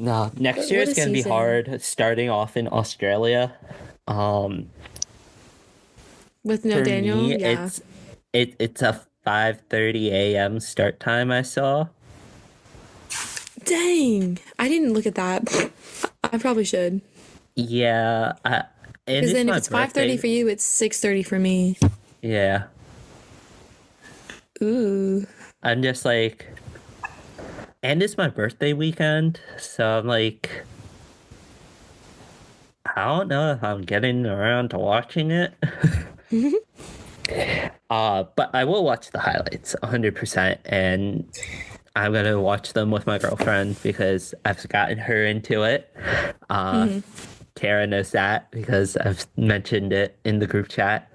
No, next year what is a going to be season. hard starting off in Australia. With no For Daniel, me, yeah. it's a 5:30 a.m. start time I saw. Dang, I didn't look at that. I probably should. Yeah, and Because it's then if my it's 5:30 for birthday. you, it's 6:30 for me. Yeah. Ooh. I'm just like, and it's my birthday weekend, so I'm like, I don't know if I'm getting around to watching it. But I will watch the highlights 100%, and I'm gonna watch them with my girlfriend because I've gotten her into it. Tara knows that because I've mentioned it in the group chat.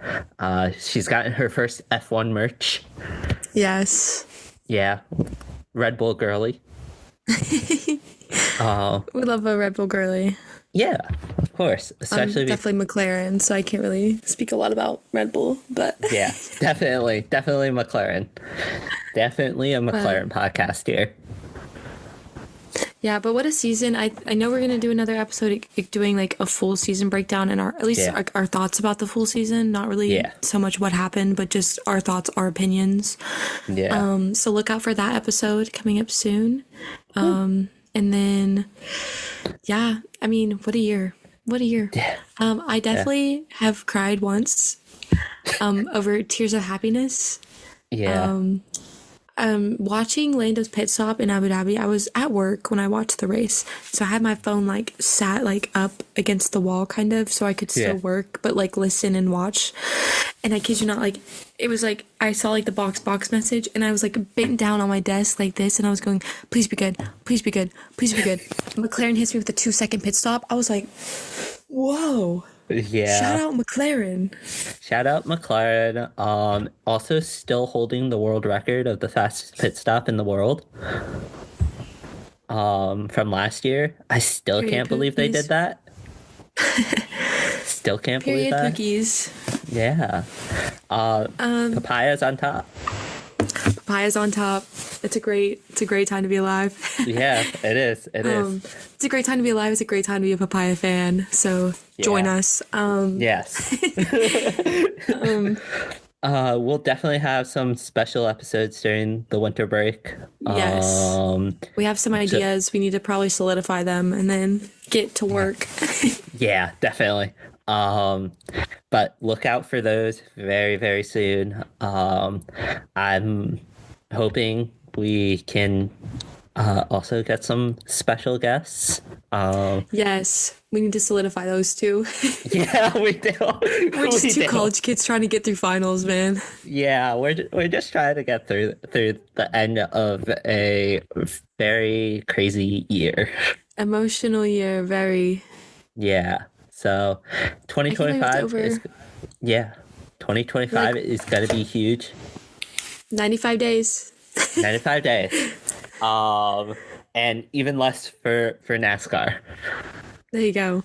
She's gotten her first F1 merch. Yes. Yeah, Red Bull girly. We love a Red Bull girly. Yeah, of course. I'm Especially definitely McLaren, so I can't really speak a lot about Red Bull, but yeah, definitely McLaren. Definitely a McLaren podcast here. yeah, but what a season. I know we're going to do another episode doing like a full season breakdown and at least Yeah. our thoughts about the full season, not really Yeah. so much what happened, but just our thoughts, our opinions. Yeah. So look out for that episode coming up soon. And then, yeah, I mean, what a year. What a year. Yeah. I definitely have cried once over Tears of Happiness. Yeah. Watching Lando's pit stop in Abu Dhabi, I was at work when I watched the race. So I had my phone like sat like up against the wall kind of so I could still Yeah. work but like listen and watch. And I kid you not, like it was like I saw like the box message and I was like bent down on my desk like this and I was going, please be good, please be good, please be good. McLaren hits me with a 2-second pit stop. I was like, whoa. Yeah. Shout out McLaren. Shout out McLaren. Also still holding the world record of the fastest pit stop in the world. From last year. I still Period can't believe they pookies. did that. Still can't believe Period that. pookies. Yeah. Papaya's on top. Papaya's on top. It's a great time to be alive. Yeah, it is. It is. It's a great time to be alive. It's a great time to be a papaya fan. So join Yeah. us. Yes. We'll definitely have some special episodes during the winter break. Yes. We have some ideas. We need to probably solidify them and then get to work. Yeah, definitely. But look out for those very, very soon. I'm hoping we can also get some special guests Yes, we need to solidify those two. Yeah, we do. We're just We two do. college kids trying to get through finals, man. Yeah, we're just trying to get through the end of a very crazy year. Emotional year, very. Yeah. So I can't believe it's 2025 is over. yeah. We're like 2025 is gonna be huge. 95 days. 95 days. Um and even less for NASCAR. There you go.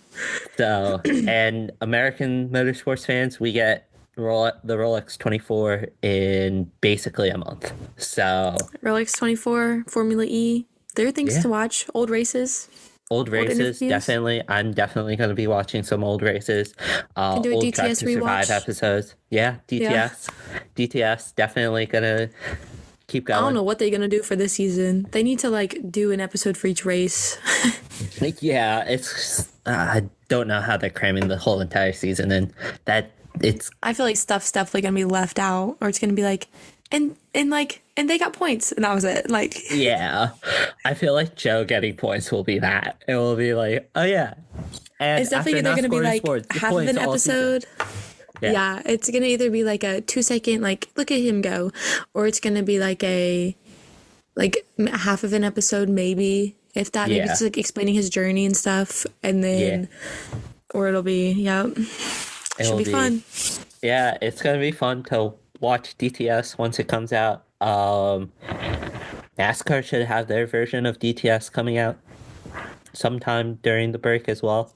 So, and American motorsports fans, we get the Rolex 24 in basically a month. So, Rolex 24, Formula E. There are things to yeah, watch. Old races, old old races, interviews. definitely. I'm definitely going to be watching some old races, Can do a old Drive DTS to Survive rewatch. episodes. Yeah, Yeah. DTS, definitely going to keep I don't going. know what they're gonna do for this season. They need to like do an episode for each race. Like, yeah, I don't know how they're cramming the whole entire season and that it's I feel like stuff's definitely gonna be left out, or it's gonna be like, and they got points, and that was it. Like, Yeah, I feel like Joe getting points will be that. It will be like, oh yeah, and it's definitely after either not gonna be scoring like sports, the half of points an all season. episode. Yeah, Yeah, it's gonna either be like a 2 second, like, look at him go, or it's gonna be like half of an episode, maybe if that. Maybe yeah, it's like explaining his journey and stuff, and yeah. then, or it'll be, yeah, should It'll be be fun. yeah. It's gonna be fun to watch DTS once it comes out. NASCAR should have their version of DTS coming out sometime during the break as well.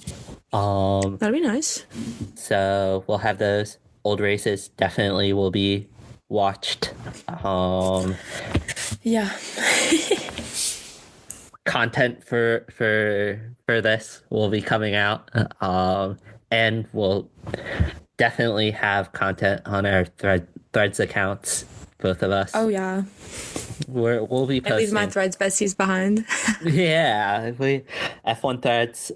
Um, That'd be nice. so we'll have those old races. Definitely will be watched. Um, Yeah. content for this will be coming out and we'll definitely have content on our threads accounts, both of us. Oh yeah. We'll be I leave my posting. threads besties behind. Yeah, we F1 threads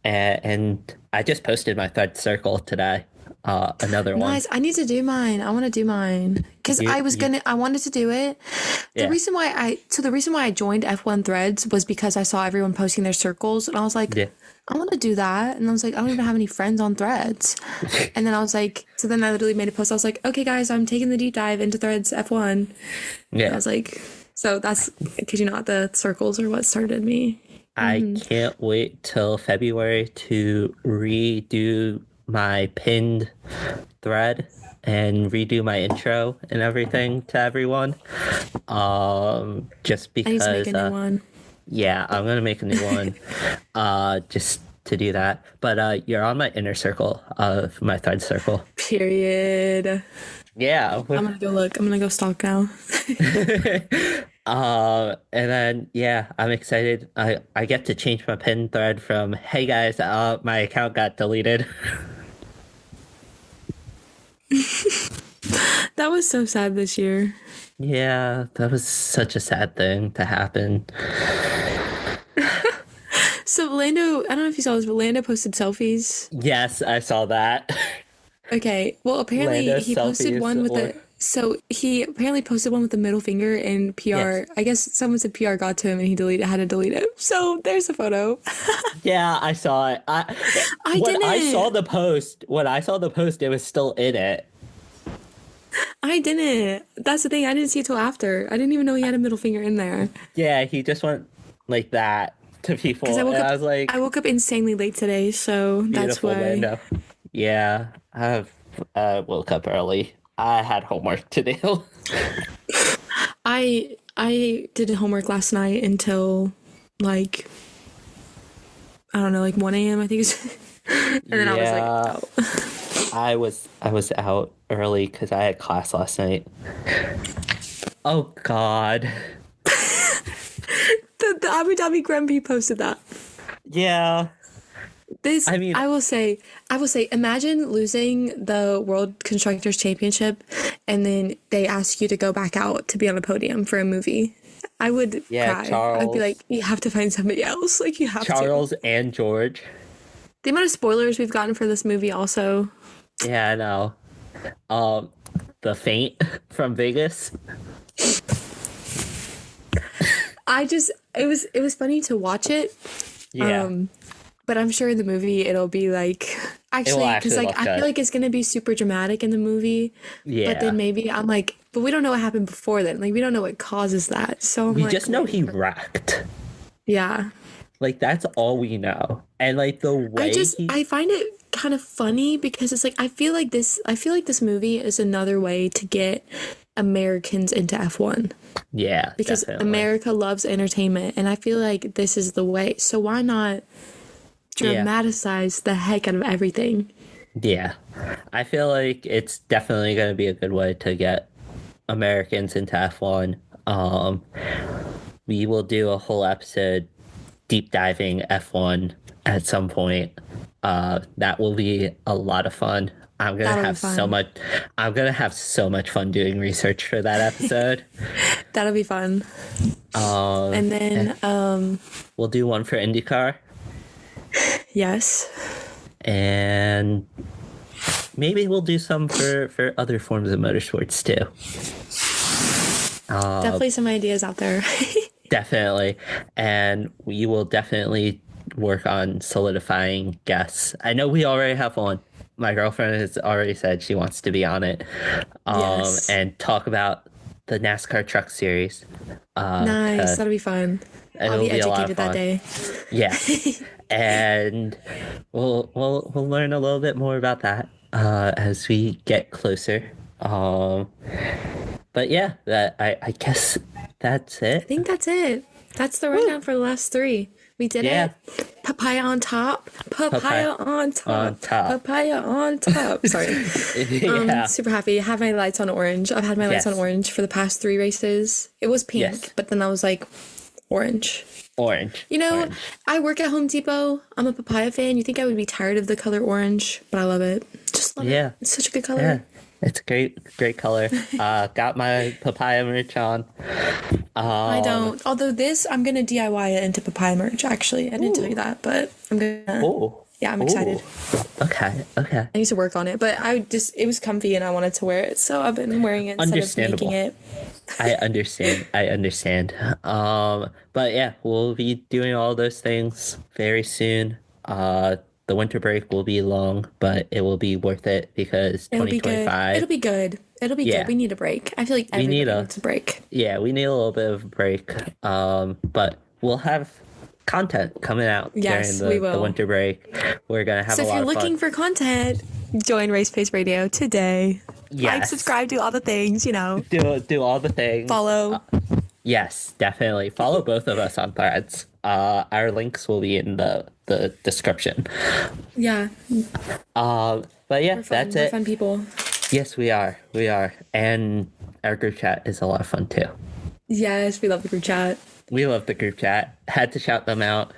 and I just posted my thread circle today, another one. Nice. I need to do mine. I want to do mine because You I wanted to do it. yeah, The reason why I joined F1 Threads was because I saw everyone posting their circles, and I was like, yeah, I want to do that. And I was like, I don't even have any friends on Threads. And then I was like, so then I literally made a post. I was like, okay, guys, I'm taking the deep dive into Threads F1. And I yeah. was like, so that's, because you know, the circles are what started me. I can't wait till February to redo my pinned thread and redo my intro and everything to everyone. Just I need to make because, a new one. yeah, I'm gonna make a new one, just to do that. But you're on my inner circle of my thread circle. Period. Yeah. I'm gonna go look. I'm gonna go stalk now. And then yeah, I'm excited. I get to change my pin thread from "Hey guys, my account got deleted." That was so sad this year. Yeah, that was such a sad thing to happen. So Lando, I don't know if you saw this, but Lando posted selfies. Yes, I saw that. Okay, well apparently Lando he posted selfies one with or a so he apparently posted one with the middle finger and PR. yes. I guess someone said PR got to him and he had to delete it. So there's a photo. Yeah, I saw it. I When I saw didn't. the post, it was still in it. I didn't. That's the thing. I didn't see it till after. I didn't even know he had a middle finger in there. Yeah, he just went like that to people, Because and I was like, I woke up insanely late today, so that's "Beautiful, why. Lando." Yeah, I woke up early. I had homework to do. I did homework last night until like I don't know, like 1 a.m. I think it's and then I was like, Yeah, oh. I was out early because I had class last night. Oh God. The Abu Dhabi Grand Prix posted that. Yeah. This I mean, I will say, imagine losing the World Constructors Championship and then they ask you to go back out to be on a podium for a movie. I would yeah, cry. I'd be like, you have to find somebody else. Like you have to. Charles and George. The amount of spoilers we've gotten for this movie also. Yeah, I know. Um, the Faint from Vegas. It was funny to watch it Yeah. But I'm sure in the movie it'll be like It will actually because actually like look I feel good. like it's gonna be super dramatic in the movie, but Yeah. then maybe I'm like, but we don't know what happened before then. Like we don't know what causes that. So I'm We like, just know waiting he for wrecked. yeah. Like that's all we know. And like the way he I find it kind of funny because it's like I feel like this movie is another way to get Americans into F1 yeah, because definitely. America loves entertainment and I feel like this is the way. So why not Yeah. dramatize the heck out of everything? Yeah. I feel like it's definitely going to be a good way to get Americans into F1. Um, we will do a whole episode deep diving F1 at some point. That will be a lot of fun. That'll be fun. I'm gonna have so much fun doing research for that episode. That'll be fun. Um, And eh, then we'll do one for IndyCar yes. and maybe we'll do some for other forms of motorsports too. Definitely some ideas out there. Definitely. And we will definitely work on solidifying guests. I know we already have one. My girlfriend has already said she wants to be on it Yes. and talk about the NASCAR Truck Series. Nice. That'll be fun. I'll It'll be be a lot of educated that fun. day. Yes. And we'll learn a little bit more about that as we get closer. But yeah, I guess that's I it. think that's it. That's the Woo. rundown for the last three. We did Yeah. it. Papaya on top. Papaya Papaya on on top. top. Papaya on top. Sorry. Yeah. Super happy. I have my lights on orange. I've had my lights on Yes. orange for the past three races. It was pink, Yes. but then I was like, orange. Orange. You know, Orange. I work at Home Depot. I'm a papaya fan. You think I would be tired of the color orange, but I love it. Just love Yeah. it. It's such a good color. Yeah. It's a great color. Got my papaya merch on. I don't. Although this, I'm gonna DIY it into papaya merch. Actually, I didn't tell you that, but I'm gonna. Oh. Yeah, I'm excited. Okay. Okay. I need to work on it, but it was comfy and I wanted to wear it, so I've been wearing it instead of making Understandable. it. I understand. I understand. But yeah, we'll be doing all those things very soon. The winter break will be long, but it will be worth it because It'll be good. 2025. It'll be good. It'll be good. Yeah, We need a break. I feel like we need everybody a needs a break. yeah, we need a little bit of a break. But we'll have content coming out during Yes, we the will. winter break. We're gonna have So a if lot you're of fun. looking for content, join Race Pace Radio today. Like, Yes. subscribe, do all the things, Do all the things. follow. Yes, definitely. Follow both of us on Threads. Our links will be in the description. Yeah, But yeah, we're fun. that's We're it. fun people. Yes, we are. We are. And our group chat is a lot of fun too. Yes, we love the group chat. We love the group chat. Had to shout them out.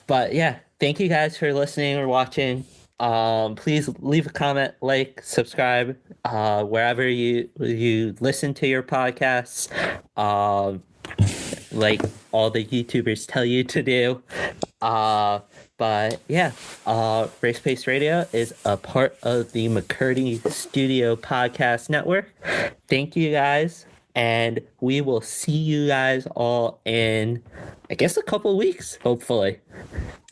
But yeah, thank you guys for listening or watching. Please leave a comment, like, subscribe, wherever you listen to your podcasts. Like all the YouTubers tell you to do. But yeah, Race Pace Radio is a part of the McCurdy Studio Podcast Network. Thank you guys, and we will see you guys all in, I guess, a couple weeks, hopefully.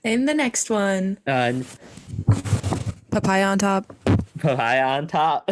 In the next one, And papaya on top. papaya on top.